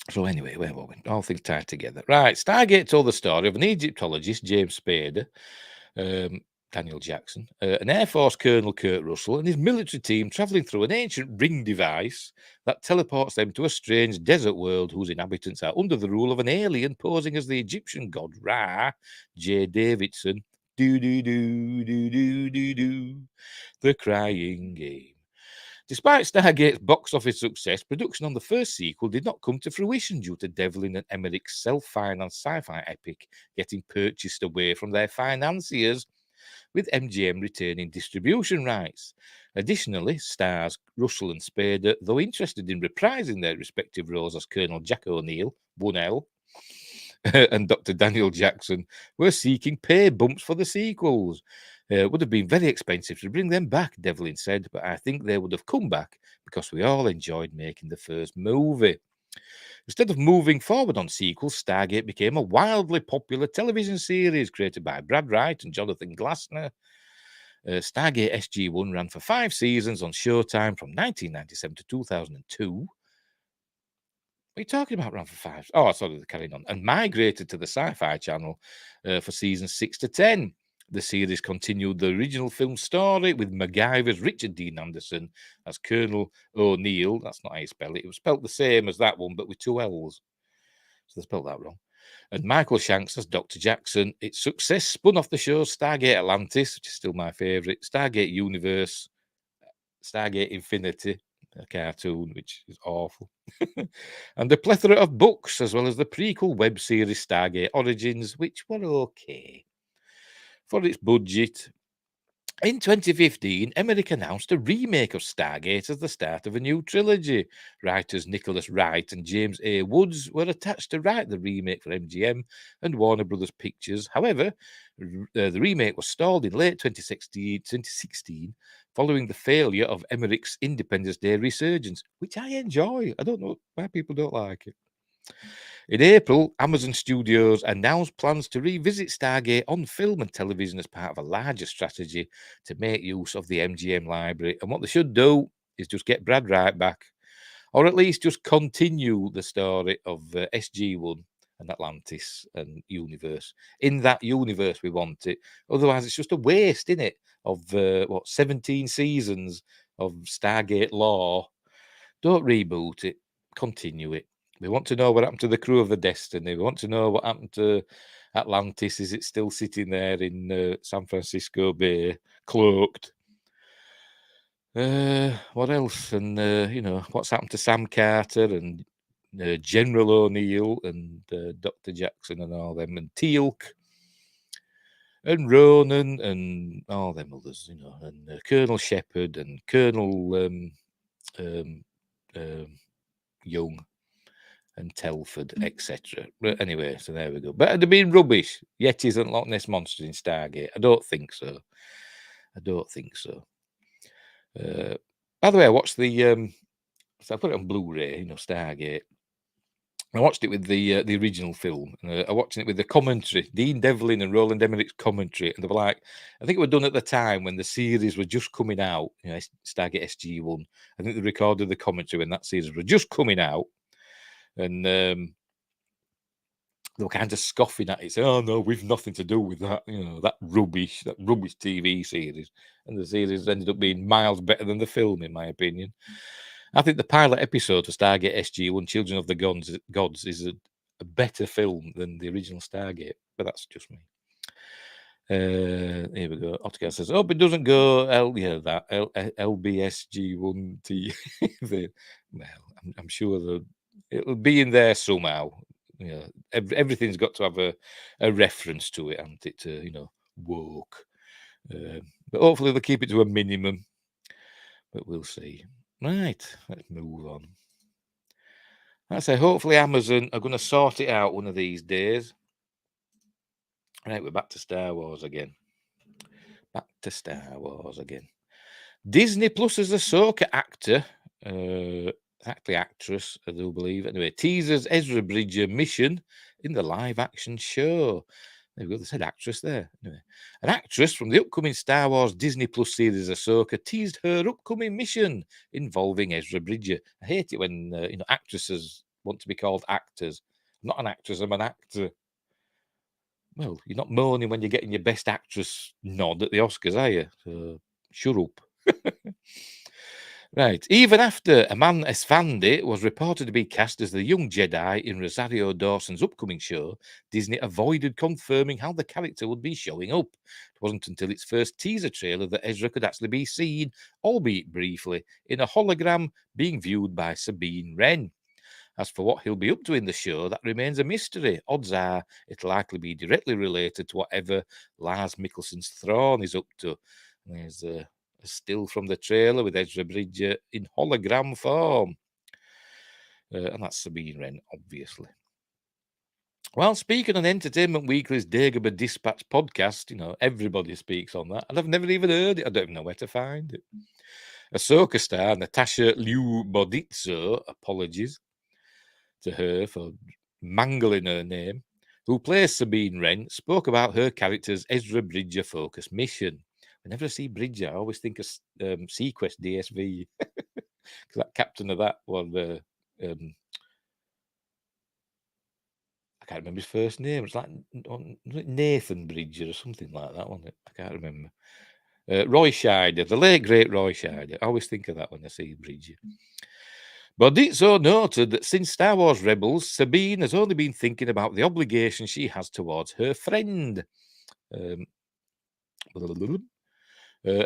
S1: So anyway, where were we? All things tied together. Right, Stargate told the story of an Egyptologist, James Spader, Daniel Jackson, an Air Force Colonel, Kurt Russell, and his military team travelling through an ancient ring device that teleports them to a strange desert world whose inhabitants are under the rule of an alien posing as the Egyptian god Ra, J. Davidson. Do-do-do-do-do-do-do. The Crying Game. Despite Stargate's box office success, production on the first sequel did not come to fruition due to Devlin and Emmerich's self-financed sci-fi epic getting purchased away from their financiers, with MGM retaining distribution rights. Additionally, stars Russell and Spader, though interested in reprising their respective roles as Colonel Jack O'Neill, 1L, and Dr. Daniel Jackson, were seeking pay bumps for the sequels. Would have been very expensive to bring them back, Devlin said, but I think they would have come back because we all enjoyed making the first movie. Instead of moving forward on sequels, Stargate became a wildly popular television series created by Brad Wright and Jonathan Glassner. Stargate SG-1 ran for 5 seasons on Showtime from 1997 to 2002. What are you talking about, ran for 5? Oh, sorry, they're carrying on. And migrated to the Sci-Fi channel for seasons 6 to 10. The series continued the original film story with MacGyver's Richard Dean Anderson as Colonel O'Neill. That's not how you spell it. It was spelled the same as that one, but with 2 L's. So they spelled that wrong. And Michael Shanks as Dr. Jackson. Its success spun off the shows Stargate Atlantis, which is still my favourite, Stargate Universe, Stargate Infinity, a cartoon, which is awful, and a plethora of books, as well as the prequel web series Stargate Origins, which were okay. For its budget, in 2015, Emmerich announced a remake of Stargate as the start of a new trilogy. Writers Nicholas Wright and James A. Woods were attached to write the remake for MGM and Warner Brothers Pictures. However, the remake was stalled in late 2016 following the failure of Emmerich's Independence Day resurgence, which I enjoy. I don't know why people don't like it. In April, Amazon Studios announced plans to revisit Stargate on film and television as part of a larger strategy to make use of the MGM library. And what they should do is just get Brad Wright back, or at least just continue the story of SG-1 and Atlantis and universe. In that universe, we want it. Otherwise, it's just a waste, isn't it, of 17 seasons of Stargate lore. Don't reboot it. Continue it. We want to know what happened to the crew of the Destiny. We want to know what happened to Atlantis. Is it still sitting there in San Francisco Bay, cloaked? What else? And, what's happened to Sam Carter and General O'Neill and Dr. Jackson and all them, and Teal'c and Ronan and all them others, and Colonel Shepard and Colonel Young and Telford, etc. But anyway, so there we go. But it'd have been rubbish. Yetis and Loch Ness monsters in Stargate. I don't think so. By the way, I watched the so I put it on Blu-ray, Stargate. I watched it with the original film. I watched it with the commentary, Dean Devlin and Roland Emmerich's commentary, and they were like, I think it was done at the time when the series were just coming out, Stargate SG-1. I think they recorded the commentary when that series was just coming out. And they were kind of scoffing at it, saying, "Oh no, we've nothing to do with that. That rubbish TV series." And the series ended up being miles better than the film, in my opinion. I think the pilot episode of Stargate SG-1, Children of the Gods, is a better film than the original Stargate, but that's just me. Here we go. Otticar says, "Oh, it doesn't go LBSG1T." Well, I'm sure it'll be in there somehow. Everything's got to have a reference to it, hasn't it? To woke. But hopefully they'll keep it to a minimum. But we'll see. Right, let's move on. I say, hopefully Amazon are going to sort it out one of these days. Right, we're back to Star Wars again. Disney Plus's Ahsoka actor, actually actress, I do believe. Anyway, teases Ezra Bridger mission in the live-action show. There we go, they said actress there. Anyway, an actress from the upcoming Star Wars Disney Plus series Ahsoka teased her upcoming mission involving Ezra Bridger. I hate it when actresses want to be called actors. I'm not an actress, I'm an actor. Well, you're not moaning when you're getting your Best Actress nod at the Oscars, are you? So, shut up. Right. Even after Aman Esfandi was reported to be cast as the young Jedi in Rosario Dawson's upcoming show, Disney avoided confirming how the character would be showing up. It wasn't until its first teaser trailer that Ezra could actually be seen, albeit briefly, in a hologram being viewed by Sabine Wren. As for what he'll be up to in the show, that remains a mystery. Odds are it'll likely be directly related to whatever Lars Mikkelsen's Thrawn is up to. And there's a still from the trailer with Ezra Bridger in hologram form. And that's Sabine Wren, obviously. Well, speaking on Entertainment Weekly's Dagobah Dispatch podcast, everybody speaks on that, and I've never even heard it. I don't even know where to find it. Ahsoka star Natasha Liu Boditzo, apologies to her for mangling her name, who plays Sabine Wren, spoke about her character's Ezra Bridger focus mission. Whenever I see Bridger, I always think of Sequest DSV, because that captain of that was I can't remember his first name. It's like Nathan Bridger or something like that, wasn't it? I can't remember. Roy Scheider, the late great Roy Scheider. I always think of that when I see Bridger. Boditzo noted that since Star Wars Rebels, Sabine has only been thinking about the obligation she has towards her friend. A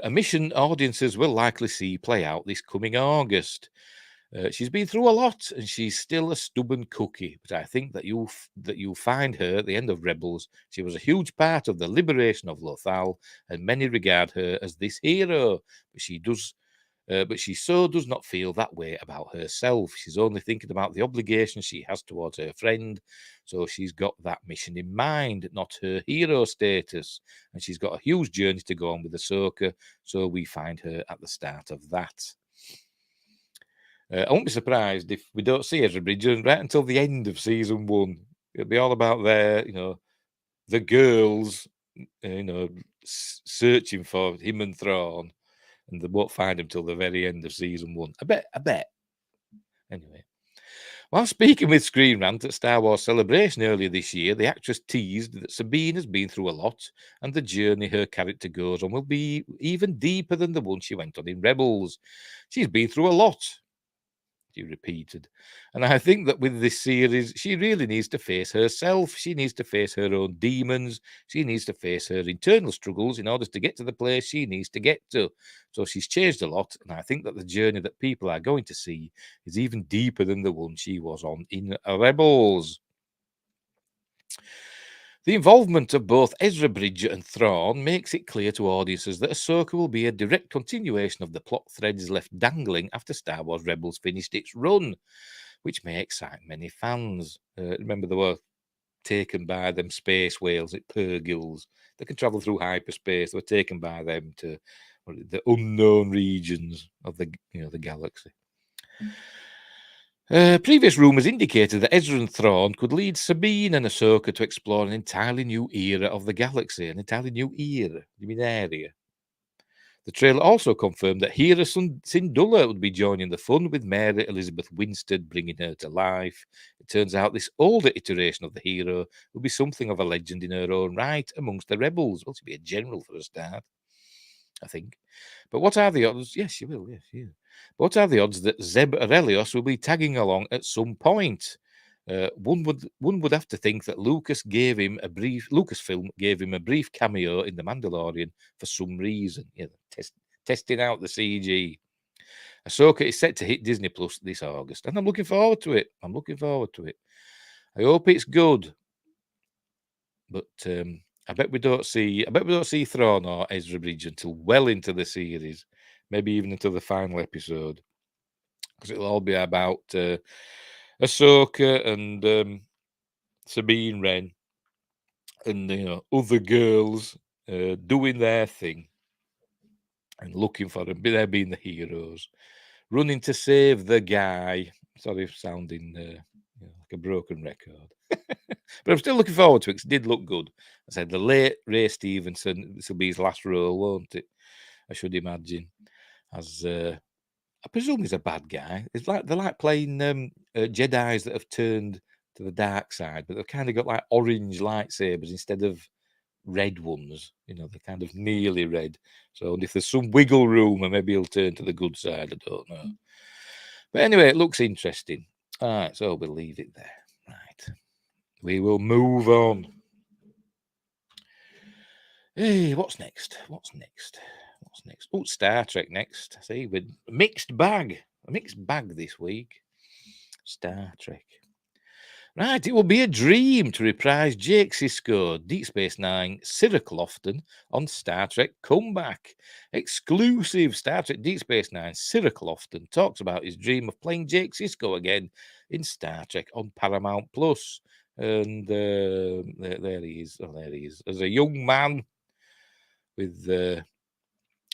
S1: mission audiences will likely see play out this coming August. She's been through a lot, and she's still a stubborn cookie. But I think that you'll find her at the end of Rebels. She was a huge part of the liberation of Lothal, and many regard her as this hero. But she so does not feel that way about herself. She's only thinking about the obligation she has towards her friend. So she's got that mission in mind, not her hero status. And she's got a huge journey to go on with Ahsoka. So we find her at the start of that. I won't be surprised if we don't see Ezra Bridger right until the end of season 1. It'll be all about the girls, searching for him and Thrawn, and they won't find him till the very end of season 1. I bet. Anyway, while speaking with Screen Rant at Star Wars Celebration earlier this year, the actress teased that Sabine has been through a lot, and the journey her character goes on will be even deeper than the one she went on in Rebels. She's been through a lot, she repeated. And I think that with this series, she really needs to face herself. She needs to face her own demons. She needs to face her internal struggles in order to get to the place she needs to get to. So she's changed a lot. And I think that the journey that people are going to see is even deeper than the one she was on in Rebels. The involvement of both Ezra Bridger and Thrawn makes it clear to audiences that Ahsoka will be a direct continuation of the plot threads left dangling after Star Wars Rebels finished its run, which may excite many fans. Remember, they were taken by them space whales at Purgils. They can travel through hyperspace. They were taken by them to the unknown regions of the galaxy. Previous rumours indicated that Ezra and Thrawn could lead Sabine and Ahsoka to explore an entirely new era of the galaxy. An entirely new era? You mean area? The trailer also confirmed that Hera Syndulla would be joining the fun, with Mary Elizabeth Winstead bringing her to life. It turns out this older iteration of the hero will be something of a legend in her own right amongst the rebels. Well, she'll be a general for a start, I think. But what are the odds? Yes, she will. Yes, yeah. What are the odds that Zeb Orrelios will be tagging along at some point? One would have to think that Lucasfilm gave him a brief cameo in The Mandalorian for some reason. Testing out the CG. Ahsoka is set to hit Disney Plus this August, and I'm looking forward to it. I hope it's good, but I bet we don't see Thrawn or Ezra Bridger until well into the series, maybe even until the final episode, because it'll all be about Ahsoka and Sabine Wren and other girls doing their thing and looking for them. They're being the heroes, running to save the guy. Sorry for sounding like a broken record. But I'm still looking forward to it, because it did look good. I said the late Ray Stevenson, this will be his last role, won't it? I should imagine. As I presume he's a bad guy. It's like they're like playing Jedis that have turned to the dark side, but they've kind of got like orange lightsabers instead of red ones. They're kind of nearly red. So if there's some wiggle room, maybe he'll turn to the good side. I don't know. But anyway, it looks interesting. All right, so we'll leave it there. Right. We will move on. Hey, what's next? Oh, Star Trek next. See, with a mixed bag this week. Star Trek. Right, it will be a dream to reprise Jake Sisko, Deep Space Nine, Cirroc Lofton on Star Trek Comeback. Exclusive Star Trek Deep Space Nine, Cirroc Lofton talks about his dream of playing Jake Sisko again in Star Trek on Paramount Plus. And there he is. Oh, there he is. As a young man with the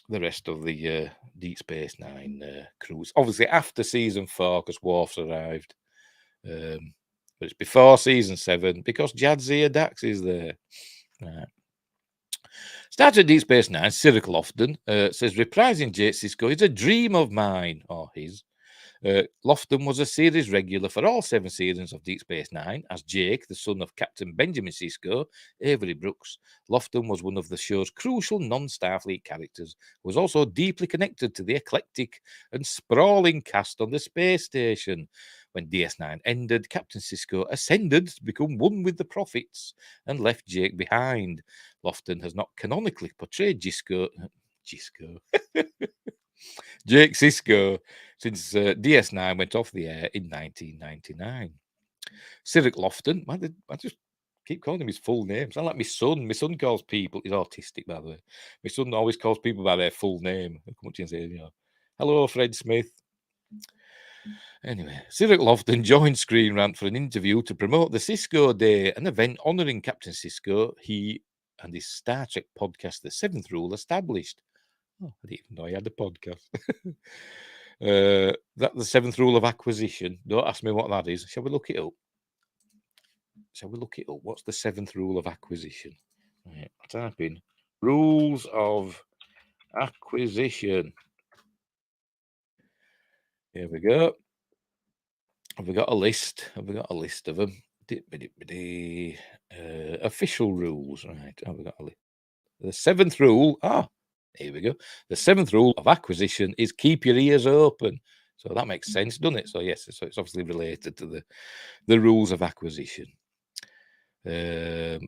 S1: rest of the Deep Space Nine crews. Obviously, after season 4, because Worf's arrived. But it's before season 7 because Jadzia Dax is there. Right. Star Trek Deep Space Nine, Cirroc Lofton says reprising Sisko is a dream of mine, or his. Lofton was a series regular for all 7 seasons of Deep Space Nine as Jake, the son of Captain Benjamin Sisko, Avery Brooks. Lofton was one of the show's crucial non-Starfleet characters, who was also deeply connected to the eclectic and sprawling cast on the space station. When DS9 ended, Captain Sisko ascended to become one with the prophets and left Jake behind. Lofton has not canonically portrayed Jake Sisko since DS9 went off the air in 1999. Cirroc Lofton, I just keep calling him his full name. Sound like my son. My son calls people, he's autistic, by the way. My son always calls people by their full name. I come up to you and say, you know, hello, Fred Smith. Anyway, Cirroc Lofton joined Screen Rant for an interview to promote the Sisko Day, an event honouring Captain Sisko, he and his Star Trek podcast, The Seventh Rule, established. Oh, I didn't even know he had a podcast. That the 7th rule of acquisition. Don't ask me what that is. Shall we look it up? What's the 7th rule of acquisition? Right, type in rules of acquisition. Here we go. Have we got a list? Have we got a list of them? Official rules. Right. Have we got a list? The 7th rule. Here we go. The 7th rule of acquisition is keep your ears open. So that makes sense, doesn't it? So yes, so it's obviously related to the rules of acquisition. Grey.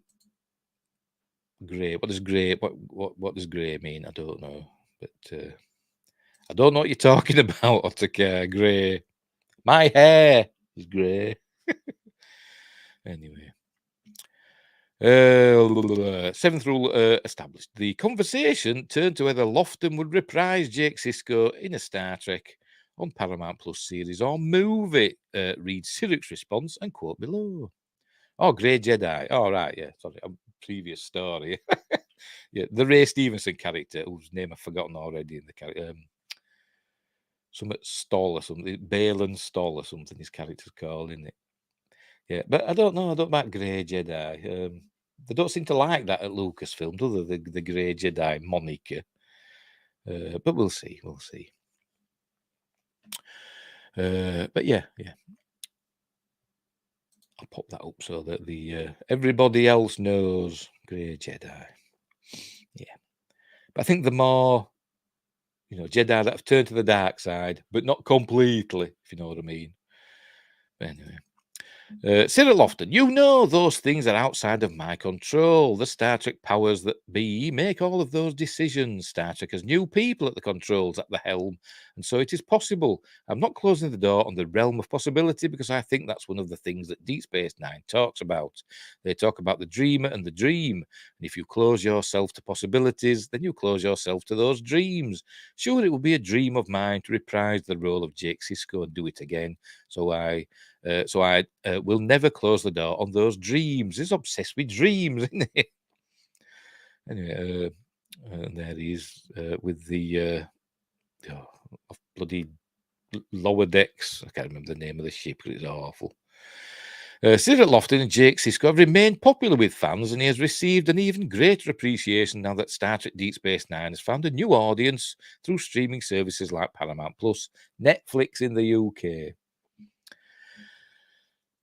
S1: What does grey? What does grey mean? I don't know. But I don't know what you're talking about, Ottokar. Grey. My hair is grey. Anyway. 7th rule established. The conversation turned to whether Lofton would reprise Jake Sisko in a Star Trek on Paramount Plus series or movie. Read Cirroc's response and quote below. Oh, Grey Jedi. Oh, right, yeah. Sorry, a previous story. Yeah, the Ray Stevenson character, whose name I've forgotten already in the character. Some Stoll or something. Balin Stoll or something his character's called, isn't it? Yeah, but I don't know. I don't like Grey Jedi. They don't seem to like that at Lucasfilm, do they? The Grey Jedi moniker. But we'll see. We'll see. But yeah. I'll pop that up so that the everybody else knows Grey Jedi. Yeah. But I think the more, Jedi that have turned to the dark side, but not completely, if you know what I mean. But anyway. Cirroc Lofton, those things are outside of my control. The Star Trek powers that be make all of those decisions. Star Trek has new people at the controls, at the helm, and so it is possible. I'm not closing the door on the realm of possibility because I think that's one of the things that Deep Space Nine talks about. They talk about the dreamer and the dream, and if you close yourself to possibilities, then you close yourself to those dreams. Sure, it will be a dream of mine to reprise the role of Jake Sisko and do it again. So I will never close the door on those dreams. He's obsessed with dreams, isn't he? Anyway, and there he is with the bloody lower decks. I can't remember the name of the ship, but it's awful. Cirroc Lofton and Jake Sisko have remained popular with fans, and he has received an even greater appreciation now that Star Trek Deep Space Nine has found a new audience through streaming services like Paramount Plus, Netflix in the UK.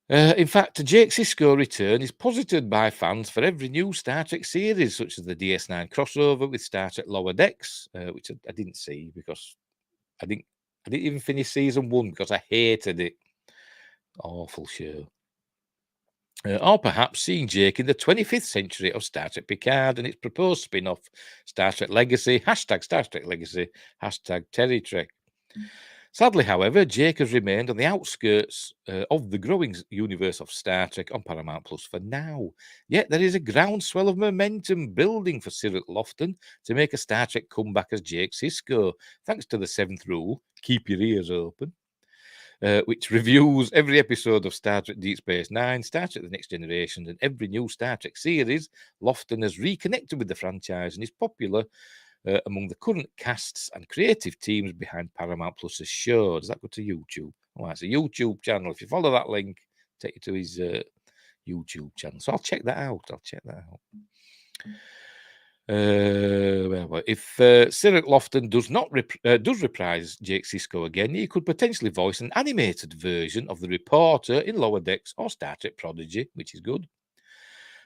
S1: In fact, Jake Sisko return is posited by fans for every new Star Trek series, such as the DS9 crossover with Star Trek Lower Decks, which I didn't see because I didn't even finish season 1 because I hated it. Awful show. Or perhaps seeing Jake in the 25th century of Star Trek Picard and its proposed spin-off, Star Trek Legacy, #Star Trek Legacy, #Terry Trek. Sadly, however, Jake has remained on the outskirts of the growing universe of Star Trek on Paramount Plus for now. Yet there is a groundswell of momentum building for Cirroc Lofton to make a Star Trek comeback as Jake Sisko, thanks to the 7th rule, keep your ears open. which reviews every episode of Star Trek Deep Space Nine, Star Trek The Next Generation, and every new Star Trek series. Lofton has reconnected with the franchise and is popular among the current casts and creative teams behind Paramount Plus's show. Does that go to YouTube? Oh, it's a YouTube channel. If you follow that link, take you to his YouTube channel. So I'll check that out. If Cirroc Lofton does reprise Jake Sisko again, he could potentially voice an animated version of the reporter in Lower Decks or Star Trek Prodigy, which is good.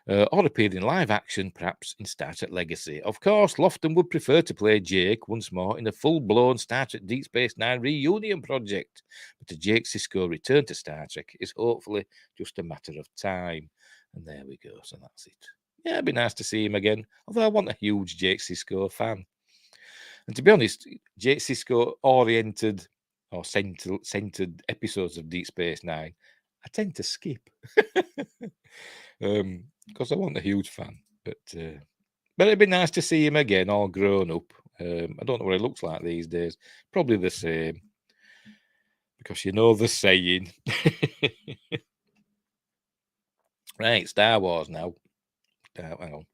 S1: Or appear in live action, perhaps in Star Trek Legacy. Of course, Lofton would prefer to play Jake once more in a full-blown Star Trek Deep Space Nine reunion project, but a Jake Sisko return to Star Trek is hopefully just a matter of time. And there we go, so that's it. Yeah, it'd be nice to see him again, although I want a huge Jake Sisko fan. And to be honest, Jake Sisko-oriented or centered episodes of Deep Space Nine, I tend to skip. Because I want a huge fan, but it'd be nice to see him again, all grown up. I don't know what he looks like these days. Probably the same, because you know the saying. Right, Star Wars now. Hang on,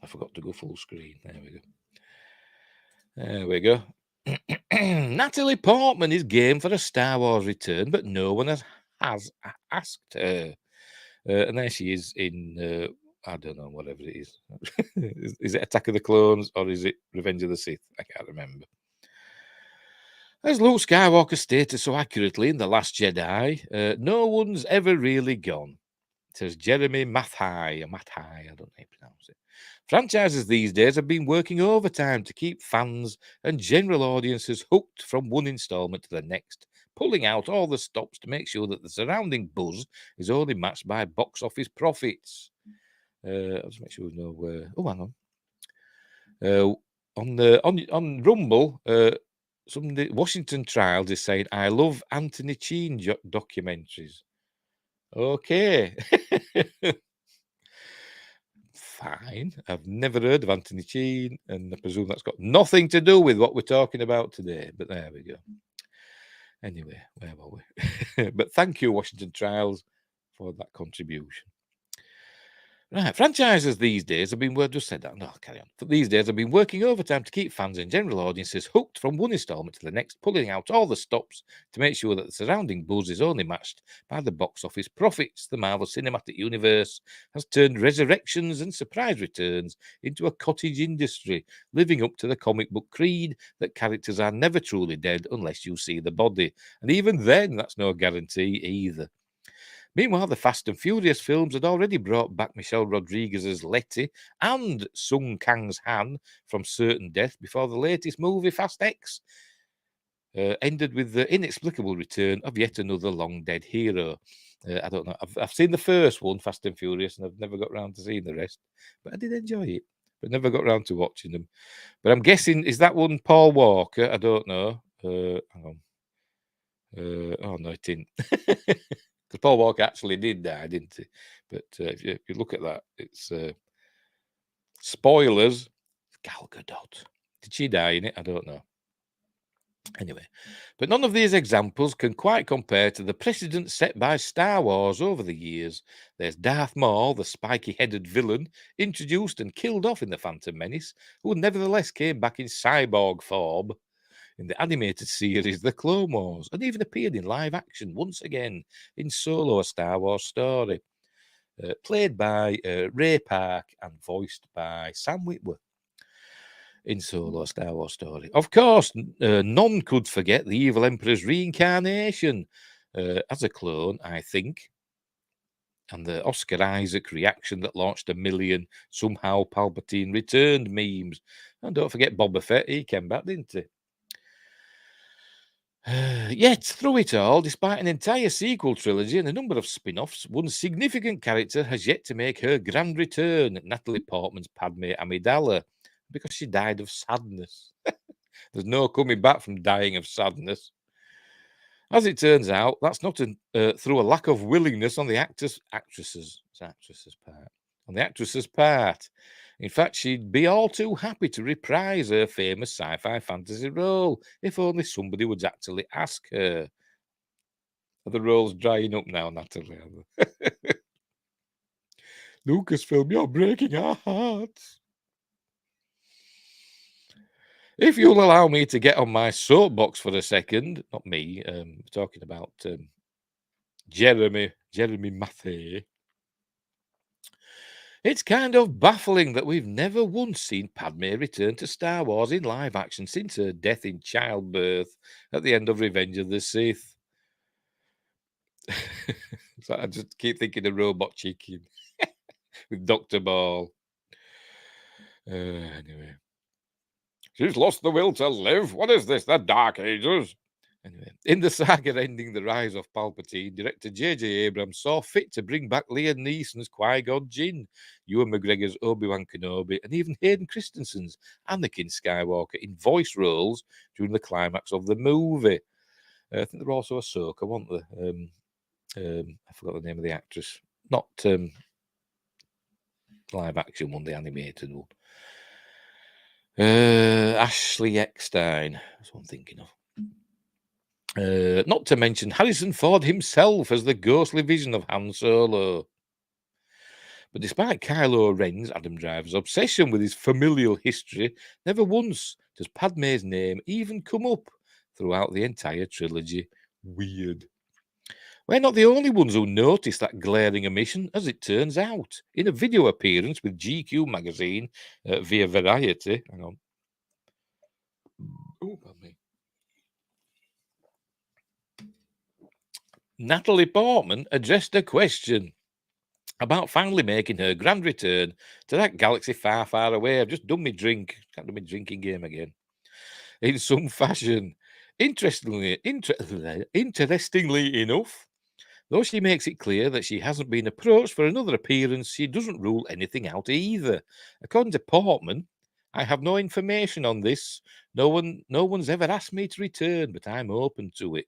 S1: I forgot to go full screen. There we go. Natalie Portman is game for a Star Wars return, but no one has asked her. And there she is in, I don't know, whatever it is. Is it Attack of the Clones or is it Revenge of the Sith? I can't remember. As Luke Skywalker stated so accurately in The Last Jedi, no one's ever really gone. Says Jeremy Mathai, I don't know how you pronounce it. Franchises these days have been working overtime to keep fans and general audiences hooked from one installment to the next, pulling out all the stops to make sure that the surrounding buzz is only matched by box office profits. I'll just make sure we know where. Oh, hang on. On Rumble, some of the Washington Trials is saying, "I love Anthony Chin documentaries." Okay. Fine. I've never heard of Anthony Chin, and I presume that's got nothing to do with what we're talking about today. But there we go. Anyway, where were we? But thank you, Washington Trials, for that contribution. Right, franchises these days have been just said that. No, I'll carry on. But these days have been working overtime to keep fans and general audiences hooked from one installment to the next, pulling out all the stops to make sure that the surrounding buzz is only matched by the box office profits. The Marvel Cinematic Universe has turned resurrections and surprise returns into a cottage industry, living up to the comic book creed that characters are never truly dead unless you see the body. And even then, that's no guarantee either. Meanwhile, the Fast and Furious films had already brought back Michelle Rodriguez's Letty and Sung Kang's Han from certain death before the latest movie, Fast X, ended with the inexplicable return of yet another long-dead hero. I don't know. I've seen the first one, Fast and Furious, and I've never got around to seeing the rest. But I did enjoy it, but never got around to watching them. But I'm guessing, is that one Paul Walker? I don't know. Hang on. Oh, no, it didn't. Because Paul Walker actually did die, didn't he? But if you look at that, it's spoilers. Gal Gadot. Did she die in it? I don't know. Anyway, but none of these examples can quite compare to the precedent set by Star Wars over the years. There's Darth Maul, the spiky-headed villain, introduced and killed off in The Phantom Menace, who nevertheless came back in cyborg form in the animated series The Clone Wars, and even appeared in live action once again in Solo, a Star Wars story, played by Ray Park and voiced by Sam Witwer in Solo, a Star Wars story. Of course, none could forget the evil Emperor's reincarnation as a clone, I think, and the Oscar Isaac reaction that launched a million somehow Palpatine returned memes. And don't forget Boba Fett, he came back, didn't he? Yet, through it all, despite an entire sequel trilogy and a number of spin-offs, one significant character has yet to make her grand return, Natalie Portman's Padme Amidala, because she died of sadness. There's no coming back from dying of sadness. As it turns out, that's not through a lack of willingness on the actress's part. In fact, she'd be all too happy to reprise her famous sci-fi fantasy role if only somebody would actually ask her. Are the roles drying up now, Natalie? Lucasfilm, you're breaking our hearts. If you'll allow me to get on my soapbox for a second, not me, talking about Jeremy Mathey. It's kind of baffling that we've never once seen Padme return to Star Wars in live action since her death in childbirth at the end of Revenge of the Sith. So I just keep thinking of Robot Chicken with Dr. Ball. Anyway. She's lost the will to live. What is this, the Dark Ages? Anyway, in the saga ending The Rise of Palpatine, director J.J. Abrams saw fit to bring back Liam Neeson's Qui-Gon Jinn, Ewan McGregor's Obi-Wan Kenobi, and even Hayden Christensen's Anakin Skywalker in voice roles during the climax of the movie. I think there were also Ahsoka, weren't there? I forgot the name of the actress. Not live action one, the animated one. Ashley Eckstein, that's what I'm thinking of. Not to mention Harrison Ford himself as the ghostly vision of Han Solo. But despite Kylo Ren's, Adam Driver's, obsession with his familial history, never once does Padme's name even come up throughout the entire trilogy. Weird. We're not the only ones who noticed that glaring omission, as it turns out. In a video appearance with GQ magazine via Variety, hang on. Oh, pardon me. Natalie Portman addressed a question about finally making her grand return to that galaxy far, far away. I've just done my drink. Can't do my drinking game again. In some fashion. Interestingly enough, though she makes it clear that she hasn't been approached for another appearance, she doesn't rule anything out either. According to Portman, I have no information on this. No one's ever asked me to return, but I'm open to it.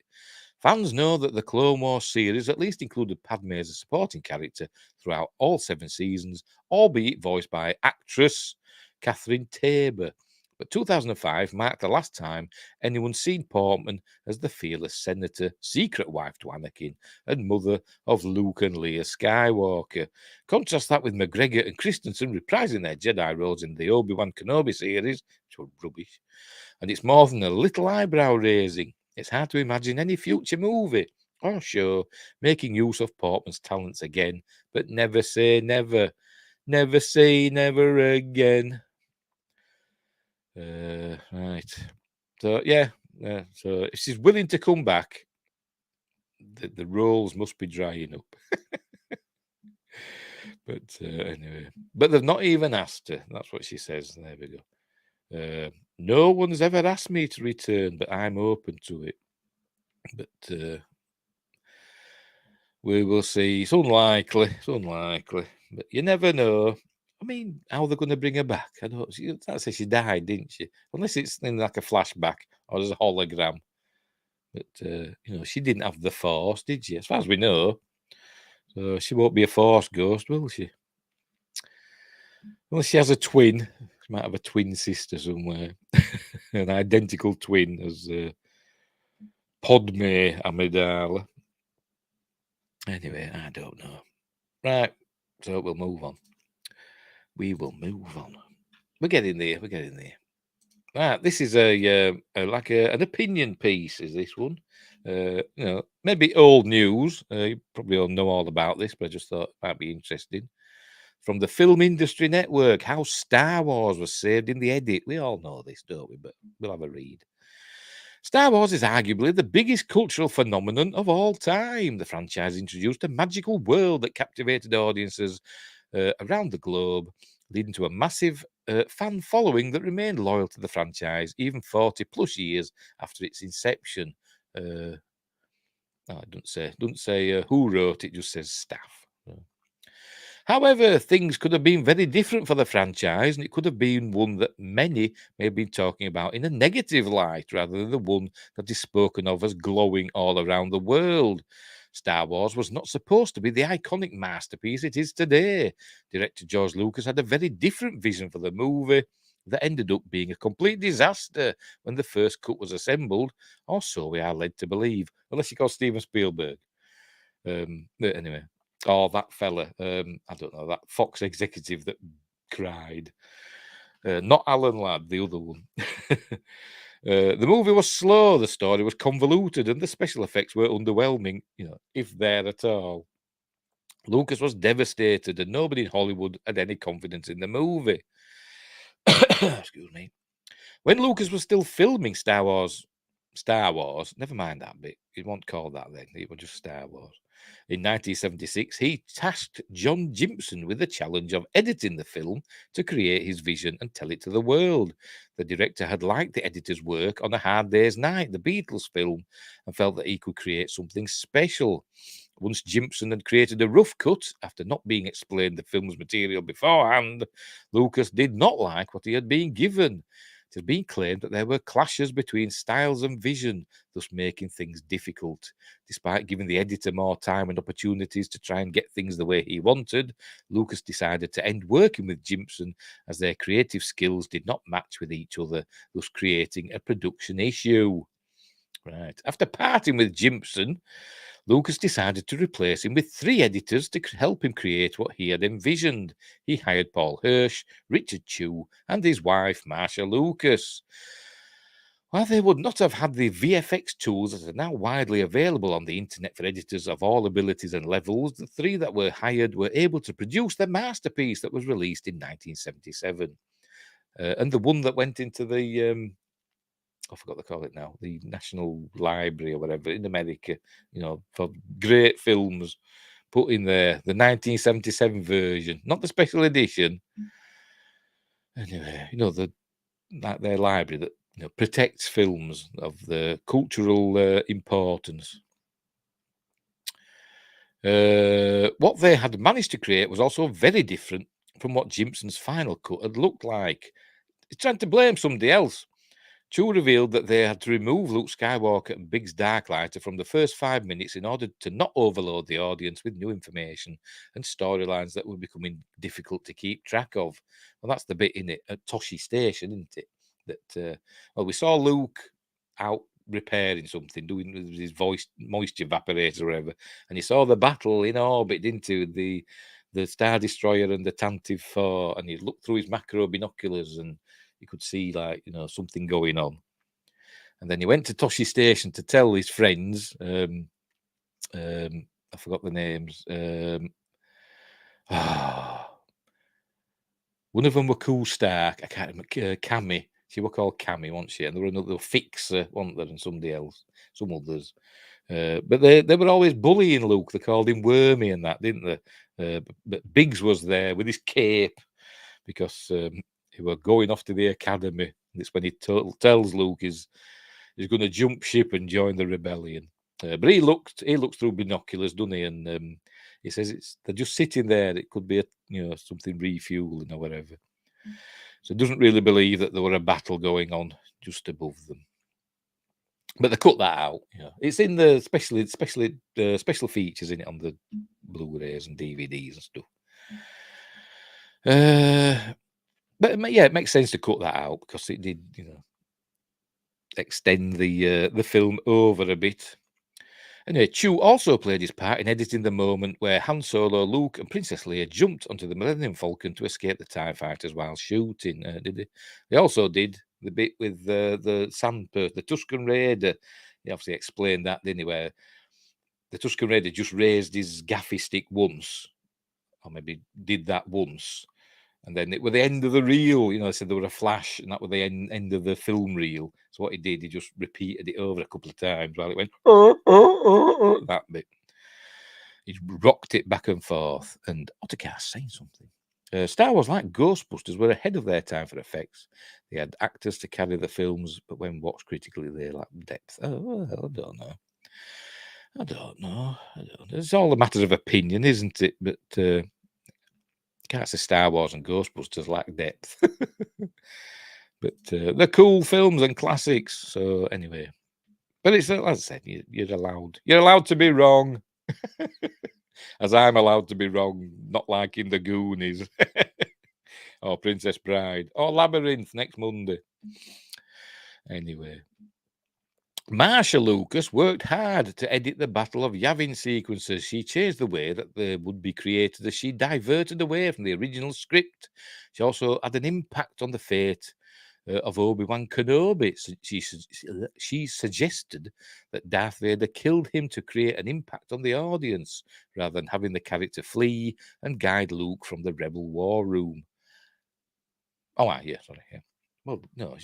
S1: Fans know that the Clone Wars series at least included Padme as a supporting character throughout all 7 seasons, albeit voiced by actress Catherine Taber. But 2005 marked the last time anyone's seen Portman as the fearless senator, secret wife to Anakin, and mother of Luke and Leia Skywalker. Contrast that with McGregor and Christensen reprising their Jedi roles in the Obi-Wan Kenobi series, which were rubbish. And it's more than a little eyebrow raising. It's hard to imagine any future movie or show making use of Portman's talents again, but never say never. Never say never again. Right. So, yeah. So, if she's willing to come back, the roles must be drying up. But anyway. But they've not even asked her. That's what she says. There we go. No one's ever asked me to return, but I'm open to it. But we will see. It's unlikely. But you never know. I mean, how they're going to bring her back? I don't. That's she died, didn't she? Unless it's in like a flashback or as a hologram. But she didn't have the Force, did she? As far as we know. So she won't be a Force ghost, will she? Unless she has a twin. She might have a twin sister somewhere. An identical twin as Padme Amidala. Anyway, I don't know. Right. So we'll move on. We will move on. We're getting there. Right. This is an opinion piece. Is this one? Maybe old news. You probably all know all about this, but I just thought it might be interesting. From the Film Industry Network, how Star Wars was saved in the edit. We all know this, don't we? But we'll have a read. Star Wars is arguably the biggest cultural phenomenon of all time. The franchise introduced a magical world that captivated audiences around the globe, leading to a massive fan following that remained loyal to the franchise even 40 plus years after its inception. It doesn't say who wrote it, just says staff. However, things could have been very different for the franchise, and it could have been one that many may have been talking about in a negative light, rather than the one that is spoken of as glowing all around the world. Star Wars was not supposed to be the iconic masterpiece it is today. Director George Lucas had a very different vision for the movie that ended up being a complete disaster when the first cut was assembled, or so we are led to believe, unless you call Steven Spielberg. Anyway, that fella, I don't know, that Fox executive that cried. Not Alan Ladd, the other one. The movie was slow, the story was convoluted, and the special effects were underwhelming, if there at all. Lucas was devastated, and nobody in Hollywood had any confidence in the movie. Excuse me. When Lucas was still filming Star Wars, never mind that bit. It won't call that then. It was just Star Wars. In 1976, he tasked John Jimpson with the challenge of editing the film to create his vision and tell it to the world. The director had liked the editor's work on A Hard Day's Night, the Beatles film, and felt that he could create something special. Once Jimpson had created a rough cut, after not being explained the film's material beforehand, Lucas did not like what he had been given. It has been claimed that there were clashes between styles and vision, thus making things difficult. Despite giving the editor more time and opportunities to try and get things the way he wanted, Lucas decided to end working with Jimpson as their creative skills did not match with each other, thus creating a production issue. Right. After parting with Jimpson, Lucas decided to replace him with 3 editors to help him create what he had envisioned. He hired Paul Hirsch, Richard Chew, and his wife, Marsha Lucas. While they would not have had the VFX tools that are now widely available on the internet for editors of all abilities and levels, the 3 that were hired were able to produce the masterpiece that was released in 1977. And the one that went into the... I forgot to call it now, the National Library or whatever in America, for great films, put in there the 1977 version, not the special edition. Anyway, their library that protects films of the cultural importance. What they had managed to create was also very different from what Jimpson's final cut had looked like. He's trying to blame somebody else. Chew revealed that they had to remove Luke Skywalker and Biggs Darklighter from the first 5 minutes in order to not overload the audience with new information and storylines that were becoming difficult to keep track of. Well, that's the bit in it at Toshi Station, isn't it? That we saw Luke out repairing something, doing his voice moisture evaporator or whatever, and he saw the battle in orbit into the Star Destroyer and the Tantive 4, and he looked through his macro binoculars and you could see something going on. And then he went to Toshi Station to tell his friends, I forgot the names. One of them were Cool Stark. I can't remember. Cammy. She was called Cammy, wasn't she? And there were another Fixer, wasn't there? And somebody else, some others. But they were always bullying Luke. They called him Wormy and that, didn't they? But Biggs was there with his cape because he were going off to the academy. And it's when he tells Luke he's going to jump ship and join the rebellion. But he looked through binoculars, doesn't he? And he says they're just sitting there. It could be something refueling or whatever. So he doesn't really believe that there were a battle going on just above them. But they cut that out. It's in the special features in it on the Blu-rays and DVDs and stuff. But yeah, it makes sense to cut that out because it did, extend the film over a bit. Anyway, Chew also played his part in editing the moment where Han Solo, Luke, and Princess Leia jumped onto the Millennium Falcon to escape the TIE fighters while shooting. Did they? They also did the bit with the Sandperson, the Tusken Raider. He obviously explained that, didn't he? Where the Tusken Raider just raised his gaffy stick once, or maybe did that once. And then it was the end of the reel, they said there was a flash, and that was the end of the film reel. So what he did, he just repeated it over a couple of times while it went, that bit. He rocked it back and forth. And Ottocar's saying something. Star Wars, like Ghostbusters, were ahead of their time for effects. They had actors to carry the films, but when watched critically, they lacked depth. I don't know. It's all a matter of opinion, isn't it? But... can't say Star Wars and Ghostbusters lack depth. But they're cool films and classics. So anyway. But it's, as I said, you're allowed to be wrong. As I'm allowed to be wrong, not liking the Goonies. Or Princess Bride. Or Labyrinth next Monday. Anyway. Marsha Lucas worked hard to edit the Battle of Yavin sequences. She changed the way that they would be created as she diverted away from the original script. She also had an impact on the fate of Obi-Wan Kenobi. She suggested that Darth Vader killed him to create an impact on the audience, rather than having the character flee and guide Luke from the Rebel war room. Oh, yeah, sorry. Yeah. Well, no,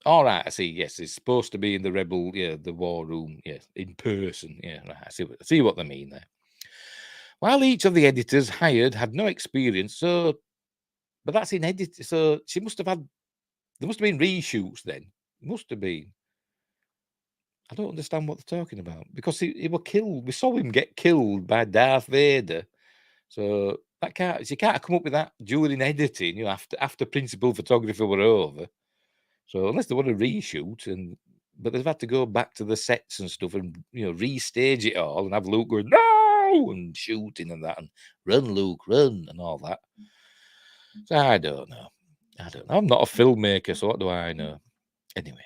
S1: all right, I see. Yes, it's supposed to be in the Rebel, the war room, yes, in person. Yeah, right, I see what they mean there. While each of the editors hired had no experience, but that's in edit. So there must have been reshoots then. Must have been. I don't understand what they're talking about, because he was killed. We saw him get killed by Darth Vader. So you can't come up with that during editing, after principal photography were over. So unless they want to reshoot, but they've had to go back to the sets and stuff and restage it all and have Luke going no and shooting and that and run Luke run and all that. So I don't know. I'm not a filmmaker, so what do I know? Anyway,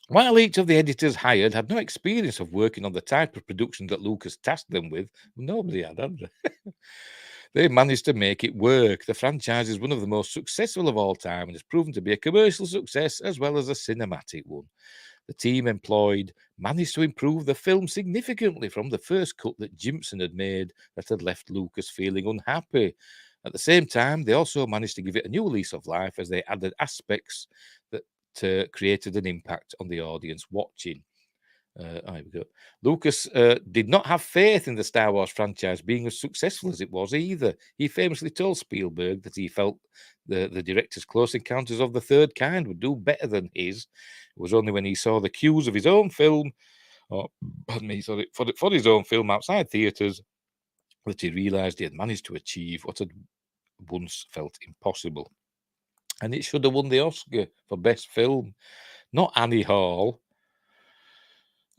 S1: while each of the editors hired had no experience of working on the type of production that Lucas tasked them with, nobody had they? They managed to make it work. The franchise is one of the most successful of all time and has proven to be a commercial success as well as a cinematic one. The team employed managed to improve the film significantly from the first cut that Jimson had made that had left Lucas feeling unhappy. At the same time, they also managed to give it a new lease of life as they added aspects that created an impact on the audience watching. Here we go. Lucas did not have faith in the Star Wars franchise being as successful as it was either. He famously told Spielberg that he felt the director's Close Encounters of the Third Kind would do better than his. It was only when he saw the cues of his own film, for his own film outside theatres, that he realised he had managed to achieve what had once felt impossible. And it should have won the Oscar for Best Film, not Annie Hall.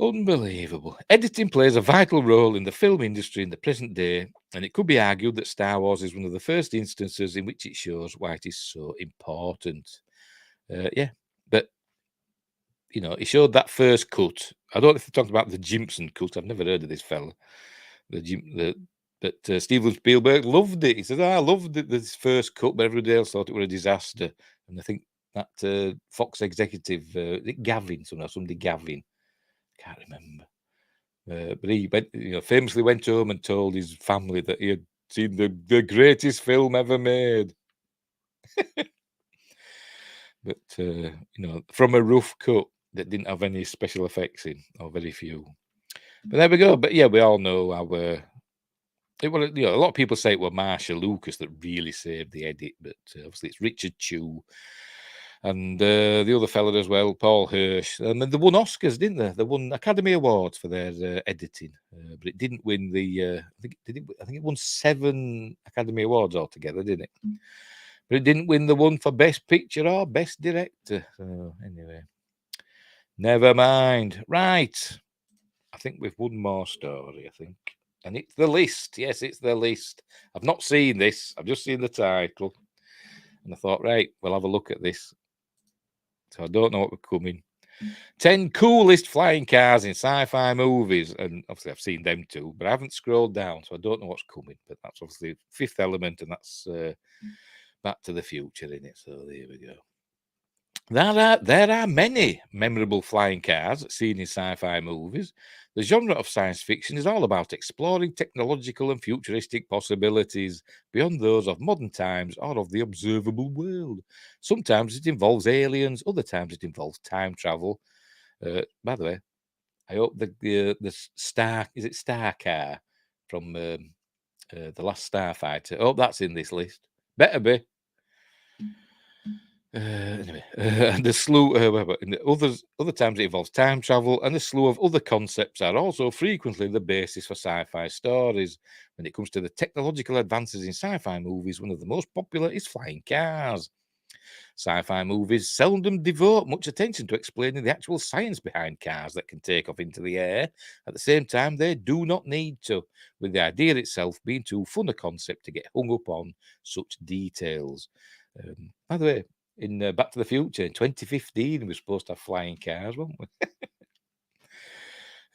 S1: Unbelievable. Editing plays a vital role in the film industry in the present day, and it could be argued that Star Wars is one of the first instances in which it shows why it is so important. But he showed that first cut. I don't know if they talked about the Jimson cut. I've never heard of this fella. But Steven Spielberg loved it. He said, I loved this first cut, but everybody else thought it was a disaster. And I think that Fox executive, Gavin, somebody Gavin, can't remember. But he famously went home and told his family that he had seen the greatest film ever made. But from a rough cut that didn't have any special effects in, or very few. But there we go. But yeah, we all know how a lot of people say it was Marsha Lucas that really saved the edit, but obviously it's Richard Chew and the other fella as well, Paul Hirsch. And they won Oscars, didn't they? They won Academy Awards for their editing, but it didn't win the. I think it won 7 Academy Awards altogether, didn't it? But it didn't win the one for Best Picture or Best Director. So anyway, never mind. Right, I think we've one more story. I think, and it's the list. Yes, it's the list. I've not seen this. I've just seen the title, and I thought, right, we'll have a look at this. So I don't know what we're coming. 10 coolest flying cars in sci-fi movies. And obviously I've seen them too, but I haven't scrolled down, so I don't know what's coming. But that's obviously Fifth Element, and that's Back to the Future in it. So there we go. There are many memorable flying cars seen in sci-fi movies. The genre of science fiction is all about exploring technological and futuristic possibilities beyond those of modern times or of the observable world. Sometimes it involves aliens, other times it involves time travel. By the way, I hope the Star car from the last Starfighter. I hope that's in this list. Better be. Anyway, the slew. In the other times it involves time travel, and a slew of other concepts are also frequently the basis for sci-fi stories. When it comes to the technological advances in sci-fi movies, one of the most popular is flying cars. Sci-fi movies seldom devote much attention to explaining the actual science behind cars that can take off into the air. At the same time, they do not need to, with the idea itself being too fun a concept to get hung up on such details. By the way, in Back to the Future in 2015. We were supposed to have flying cars, weren't we?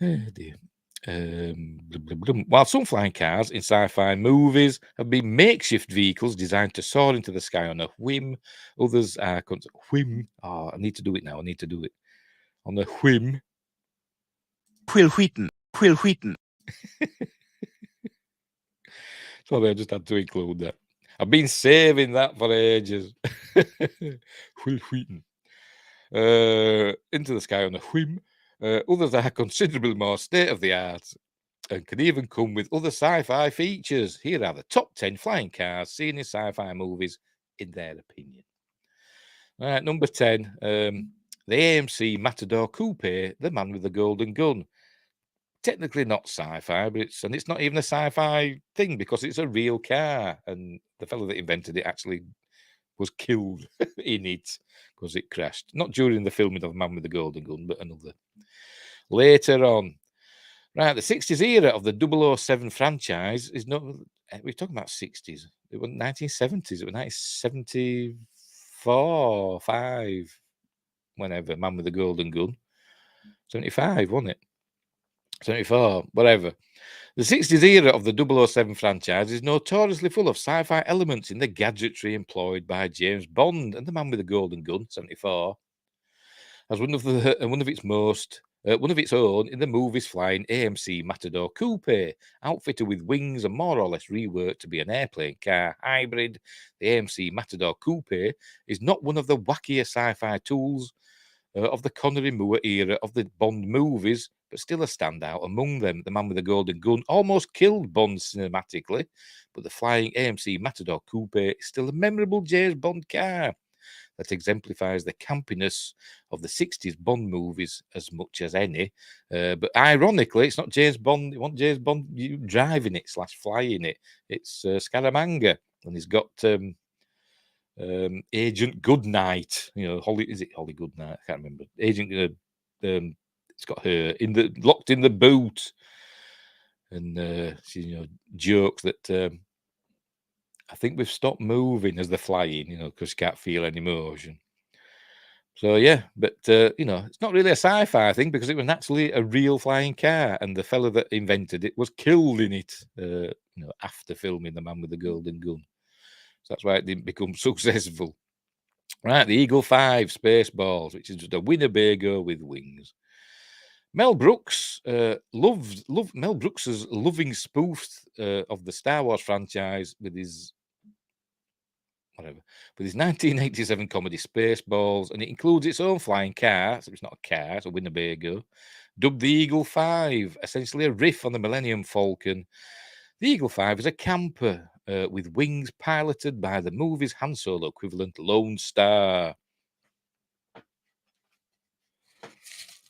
S1: Oh dear. While some flying cars in sci-fi movies have been makeshift vehicles designed to soar into the sky on a whim, others are whim. Oh, I need to do it now. I need to do it on a whim.
S8: Will Wheaton.
S1: Sorry, I just had to include that. I've been saving that for ages. Will Wheaton. Into the sky on a whim. Others are considerably more state-of-the-art and can even come with other sci-fi features. Here are the top 10 flying cars seen in sci-fi movies, in their opinion. All right, number 10, the AMC Matador Coupe, the man with the golden gun. Technically not sci-fi, but it's not even a sci-fi thing because it's a real car, and the fellow that invented it actually was killed in it because it crashed. Not during the filming of The Man with the Golden Gun, but another. Later on. Right, the 60s era of the 007 franchise is not... We're talking about 60s. It was 1970s. It was 1974, 5, whenever, Man with the Golden Gun. 75, wasn't it? 74, whatever. The 60s era of the 007 franchise is notoriously full of sci-fi elements in the gadgetry employed by James Bond, and The Man with the Golden Gun, 74, as one of its own in the movie's flying AMC Matador Coupe, outfitted with wings and more or less reworked to be an airplane car hybrid. The AMC Matador Coupe is not one of the wackier sci-fi tools of the Connery Moore era of the Bond movies, but still a standout among them. The Man with the Golden Gun almost killed Bond cinematically, but the flying AMC Matador Coupe is still a memorable James Bond car that exemplifies the campiness of the 60s Bond movies as much as any. But ironically, it's not James Bond. You want James Bond driving it / flying it. It's Scaramanga, and he's got Agent Goodnight. Is it Holly Goodnight? I can't remember. Agent. It's got her locked in the boot, and she jokes that. I think we've stopped moving as they're flying, because you can't feel any motion. So, yeah, but, it's not really a sci-fi thing because it was actually a real flying car, and the fellow that invented it was killed in it, after filming The Man with the Golden Gun. So that's why it didn't become successful. Right, the Eagle 5 Spaceballs, which is just a Winnebago with wings. Mel Brooks Mel Brooks's loving spoof of the Star Wars franchise with his 1987 comedy Spaceballs, and it includes its own flying car, so it's not a car, it's a Winnebago, dubbed the Eagle 5, essentially a riff on the Millennium Falcon. The Eagle 5 is a camper with wings piloted by the movie's Han Solo equivalent, Lone Star.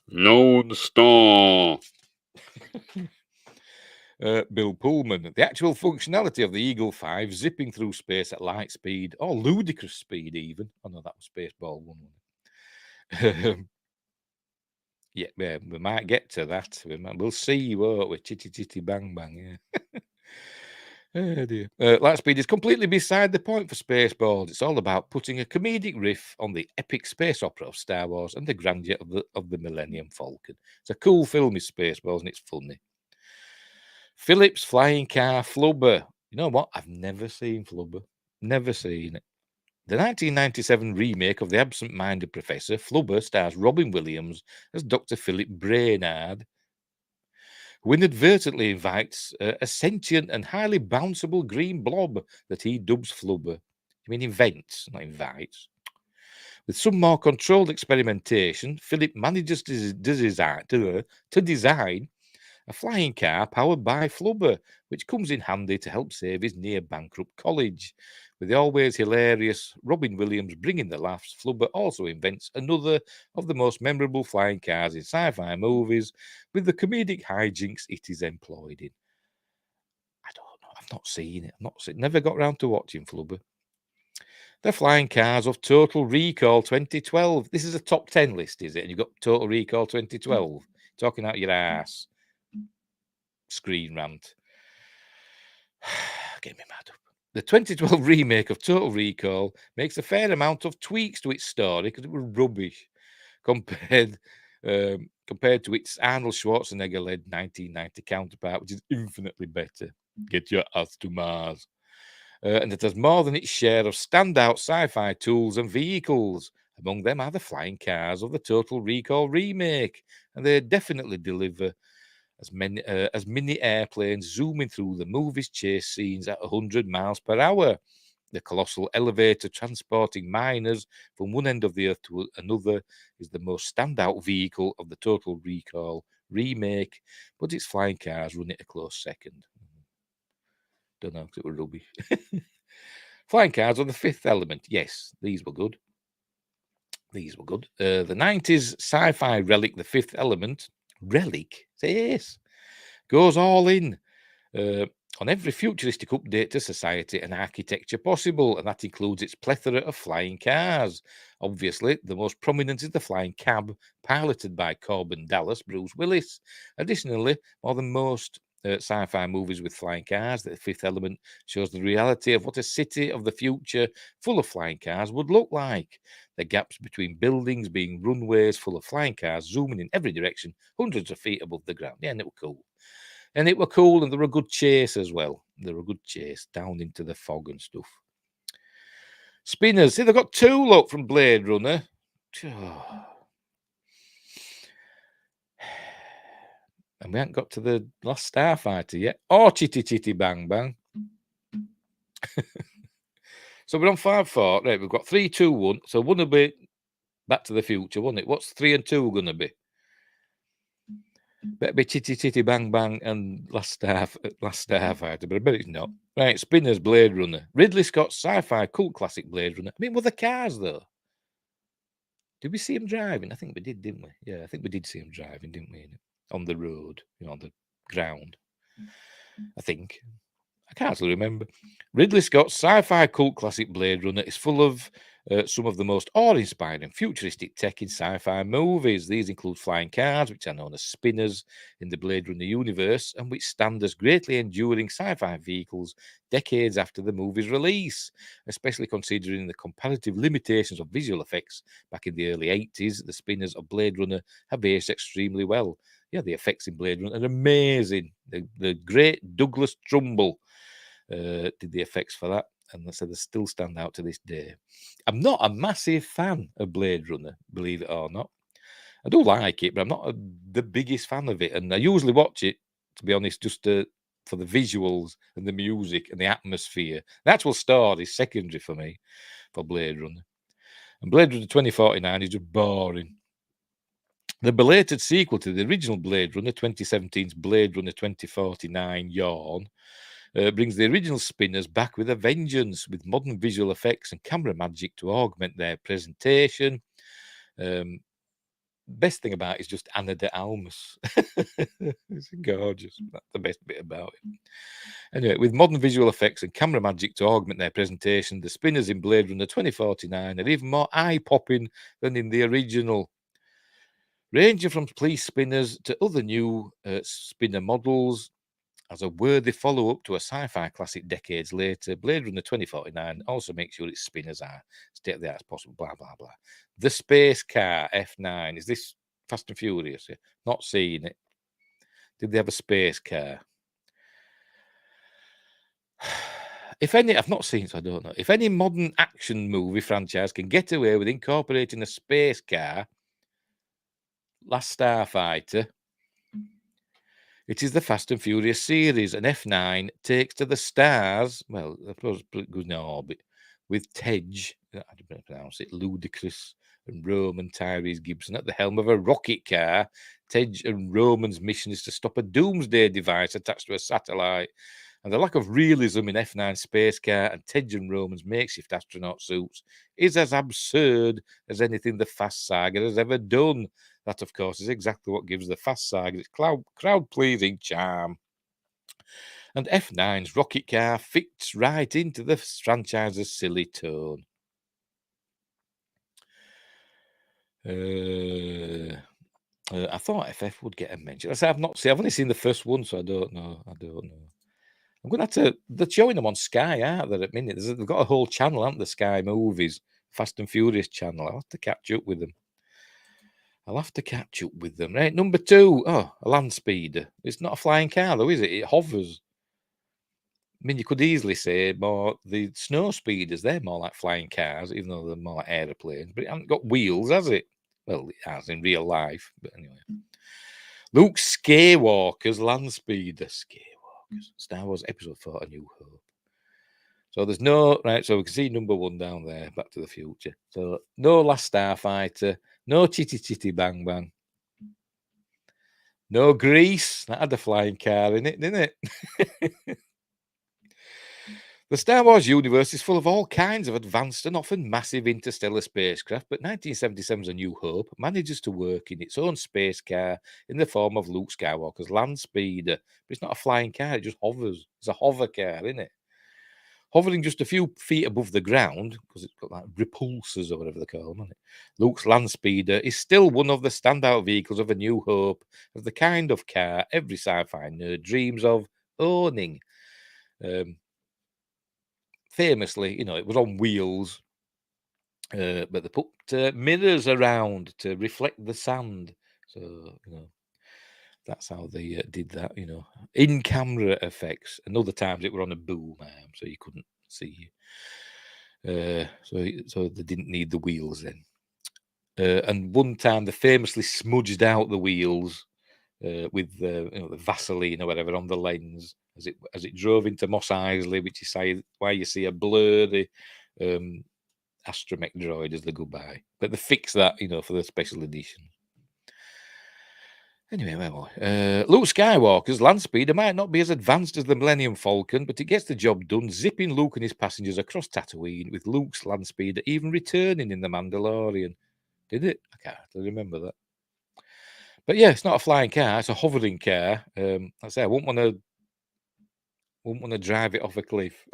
S8: Lone Star.
S1: Bill Pullman. The actual functionality of the Eagle 5 zipping through space at light speed, or ludicrous speed even. Oh no, that was Spaceball 1. Yeah, we might get to that. We'll see, won't we? Chitty chitty bang bang, yeah. Oh dear. Light speed is completely beside the point for Spaceballs. It's all about putting a comedic riff on the epic space opera of Star Wars and the grandeur of the Millennium Falcon. It's a cool film, is Spaceballs, and it's funny. Phillips flying car Flubber. You know what? I've never seen Flubber. Never seen it. The 1997 remake of The Absent-Minded Professor, Flubber, stars Robin Williams as Dr. Philip Brainard, who inadvertently invites a sentient and highly bounceable green blob that he dubs Flubber. I mean invents, not invites. With some more controlled experimentation, Philip manages to design a flying car powered by Flubber, which comes in handy to help save his near-bankrupt college. With the always hilarious Robin Williams bringing the laughs, Flubber also invents another of the most memorable flying cars in sci-fi movies, with the comedic hijinks it is employed in. I don't know. I've not seen it. Never got round to watching Flubber. The flying cars of Total Recall 2012. This is a top 10 list, is it? And you've got Total Recall 2012. Talking out your ass. Screen rant. Get me mad up. the 2012 remake of Total Recall makes a fair amount of tweaks to its story because it was rubbish compared to its Arnold Schwarzenegger-led 1990 counterpart, which is infinitely better. Get your ass to Mars. And it has more than its share of standout sci-fi tools and vehicles. Among them are the flying cars of the Total Recall remake, and they definitely deliver as mini airplanes zooming through the movie's chase scenes at 100 miles per hour. The colossal elevator transporting miners from one end of the earth to another is the most standout vehicle of the Total Recall remake, but its flying cars run it a close second. Don't know, because it was rubbish. Flying cars are the fifth element. Yes, these were good. The 90s sci-fi relic, The Fifth Element, relic, yes, goes all in on every futuristic update to society and architecture possible, and that includes its plethora of flying cars. Obviously, the most prominent is the flying cab, piloted by Corbin Dallas, Bruce Willis. Additionally, more than most sci-fi movies with flying cars, The Fifth Element shows the reality of what a city of the future full of flying cars would look like. The gaps between buildings being runways full of flying cars zooming in every direction, hundreds of feet above the ground. Yeah, and it was cool. And it were cool, and there were a good chase as well. There were a good chase down into the fog and stuff. Spinners. See, they've got two, look, from Blade Runner. And we haven't got to the last Starfighter yet. Oh, chitty chitty bang bang. So we're on 5-4. Right, we've got 3, 2, 1. So one will be Back to the Future, won't it? What's 3 and 2 going to be? Better be chitty chitty bang bang and last Starfighter, but I bet it's not. Right, Spinners, Blade Runner. Ridley Scott's sci-fi cult classic Blade Runner. I mean, were the cars though? Did we see him driving? I think we did, didn't we? Yeah, I think we did see him driving, didn't we? On the road, on the ground. I think. I can't really remember. Ridley Scott's sci-fi cult classic Blade Runner is full of some of the most awe-inspiring futuristic tech in sci-fi movies. These include flying cars, which are known as spinners in the Blade Runner universe, and which stand as greatly enduring sci-fi vehicles decades after the movie's release, especially considering the comparative limitations of visual effects back in the early 80s. The spinners of Blade Runner have aged extremely well. Yeah, the effects in Blade Runner are amazing. The great Douglas Trumbull did the effects for that, and so they still stand out to this day. I'm not a massive fan of Blade Runner, believe it or not. I do like it, but I'm not the biggest fan of it, and I usually watch it, to be honest, just for the visuals and the music and the atmosphere. The actual story is secondary for me for Blade Runner. And Blade Runner 2049 is just boring. The belated sequel to the original Blade Runner, 2017's Blade Runner 2049 Yawn, brings the original spinners back with a vengeance, with modern visual effects and camera magic to augment their presentation. Best thing about it is just Ana de Almas. It's gorgeous. That's the best bit about it. Anyway, with modern visual effects and camera magic to augment their presentation, the spinners in Blade Runner 2049 are even more eye-popping than in the original. Ranging from police spinners to other new spinner models, as a worthy follow-up to a sci-fi classic decades later, Blade Runner 2049 also makes sure its spinners are state-of-the-art as possible, blah, blah, blah. The space car, F9. Is this Fast and Furious? Yeah. Not seeing it. Did they have a space car? If any, I've not seen it, so I don't know. If any modern action movie franchise can get away with incorporating a space car, Last Starfighter, it is the Fast and Furious series, and F9 takes to the stars. Well, I suppose it goes in orbit with Tej, I don't know how to pronounce it, Ludacris and Roman Tyrese Gibson at the helm of a rocket car. Tej and Roman's mission is to stop a doomsday device attached to a satellite. And the lack of realism in F9 space car and Tej and Roman's makeshift astronaut suits is as absurd as anything the Fast saga has ever done. That, of course, is exactly what gives the Fast saga its crowd-pleasing charm. And F9's rocket car fits right into the franchise's silly tone. I thought FF would get a mention. I've only seen the first one, so I don't know. I'm going to have to. They're showing them on Sky, aren't they? At minute, they've got a whole channel, haven't they? Sky Movies, Fast and Furious channel. I'll have to catch up with them. Right, number 2. Oh, a land speeder. It's not a flying car, though, is it? It hovers. I mean, you could easily say more the snow speeders. They're more like flying cars, even though they're more like aeroplanes. But it hasn't got wheels, has it? Well, it has in real life. But anyway, Luke Skywalker's land speeder. Star Wars Episode 4: A New Hope. So there's no right. So we can see number 1 down there. Back to the Future. So no Last Starfighter. No Chitty Chitty Bang Bang. No Grease. That had a flying car in it, didn't it? The Star Wars universe is full of all kinds of advanced and often massive interstellar spacecraft, but 1977's A New Hope manages to work in its own space car in the form of Luke Skywalker's land speeder. But it's not a flying car, it just hovers. It's a hover car, isn't it? Hovering just a few feet above the ground, because it's got like repulsors or whatever they call them, isn't it? Luke's land speeder is still one of the standout vehicles of A New Hope, of the kind of car every sci-fi nerd dreams of owning. Famously, it was on wheels, but they put mirrors around to reflect the sand. So, that's how they did that, in-camera effects. And other times it were on a boom arm, so you couldn't see. So they didn't need the wheels then. And one time they famously smudged out the wheels with the Vaseline or whatever on the lens as it drove into Mos Eisley, which is why you see a blurry astromech droid as they go by. But they fixed that, for the special edition. Anyway, Luke Skywalker's land speeder might not be as advanced as the Millennium Falcon, but it gets the job done, zipping Luke and his passengers across Tatooine, with Luke's land speeder even returning in The Mandalorian. Did it? I can't remember that. But yeah, it's not a flying car; it's a hovering car. I say I wouldn't want to drive it off a cliff.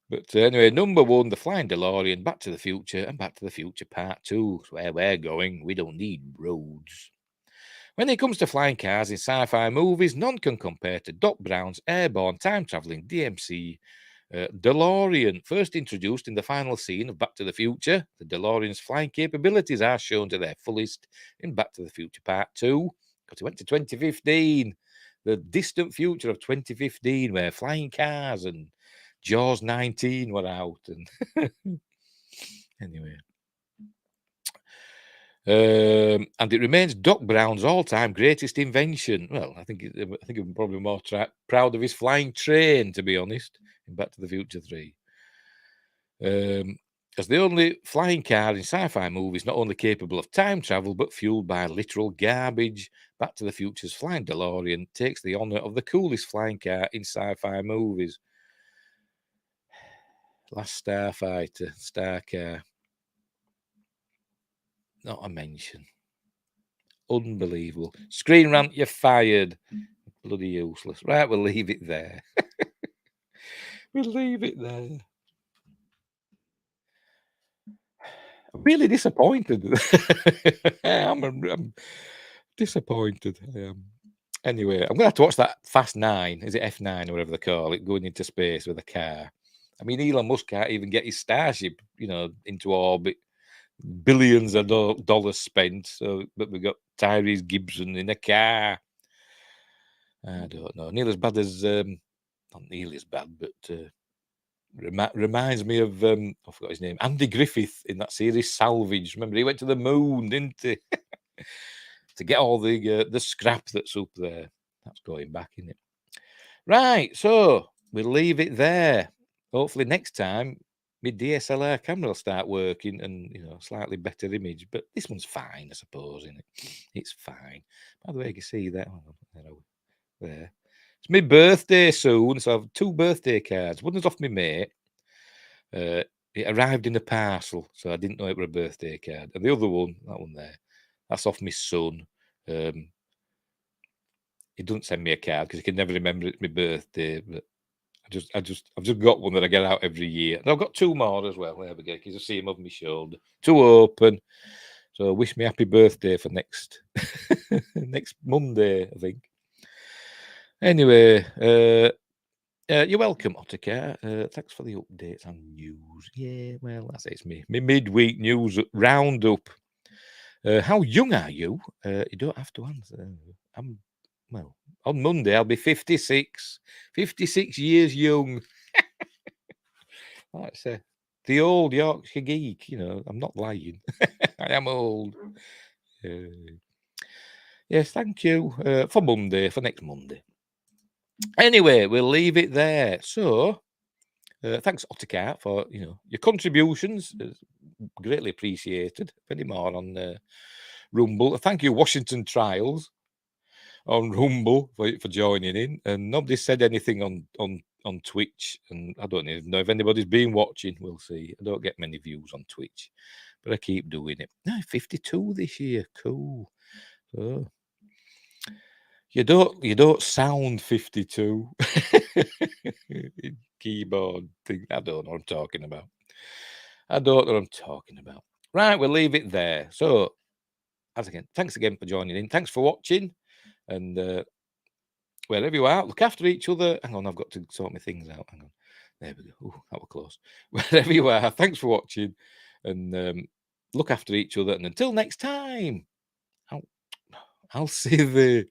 S1: But anyway, number 1, the Flying DeLorean, Back to the Future, and Back to the Future Part 2. Where we're going, we don't need roads. When it comes to flying cars in sci-fi movies, none can compare to Doc Brown's airborne time-traveling DMC DeLorean. First introduced in the final scene of Back to the Future, the DeLorean's flying capabilities are shown to their fullest in Back to the Future Part 2, because it went to 2015, the distant future of 2015, where flying cars and Jaws 19 were out. And anyway. And it remains Doc Brown's all-time greatest invention. Well, I think I'm probably more proud of his flying train, to be honest, in Back to the Future 3. As the only flying car in sci-fi movies not only capable of time travel, but fueled by literal garbage, Back to the Future's Flying DeLorean takes the honour of the coolest flying car in sci-fi movies. Last Starfighter, Star Car. Not a mention. Unbelievable. Screen Rant, you're fired. Bloody useless. Right, we'll leave it there. We'll leave it there. I'm really disappointed. I'm disappointed. I am. Anyway, I'm going to have to watch that Fast 9. Is it F9 or whatever they call it? Going into space with a car. I mean, Elon Musk can't even get his Starship, into orbit. Billions of dollars spent. But we've got Tyrese Gibson in a car. I don't know. Nearly as bad as... not nearly as bad, but... reminds me of I forgot his name, Andy Griffith in that series Salvage. Remember, he went to the moon, didn't he? To get all the scrap that's up there. That's going back, isn't it? Right, so we'll leave it there. Hopefully next time my DSLR camera will start working and slightly better image. But this one's fine, I suppose, isn't it? It's fine. By the way, you can see that there. It's my birthday soon, so I have 2 birthday cards. One is off my mate. It arrived in a parcel, so I didn't know it was a birthday card. And the other one, that one there, that's off my son. He doesn't send me a card because he can never remember it's my birthday. But I've just got one that I get out every year. And I've got 2 more as well. There we go. You can see them over my shoulder. 2 open. So wish me happy birthday for next next Monday, I think. Anyway, you're welcome, Ottercar. Thanks for the updates and news. Yeah, well, that's it. It's me midweek news roundup. How young are you? You don't have to answer. Well, on Monday I'll be 56. 56 years young. That's the old Yorkshire geek. You know, I'm not lying. I am old. Yes, thank you for Monday, for next Monday. Anyway, we'll leave it there. So, thanks, Ottercar, for your contributions. Greatly appreciated. Any more on Rumble? Thank you, Washington Trials, on Rumble for joining in. And nobody said anything on Twitch, and I don't even know if anybody's been watching. We'll see. I don't get many views on Twitch, but I keep doing it. 52 this year. Cool. So, you don't sound 52. Keyboard thing. I don't know what I'm talking about. Right, we'll leave it there. So, thanks again for joining in. Thanks for watching. And wherever you are, look after each other. Hang on, I've got to sort my things out. Hang on. There we go. Ooh, that was close. Wherever you are, thanks for watching. And look after each other. And until next time, I'll see the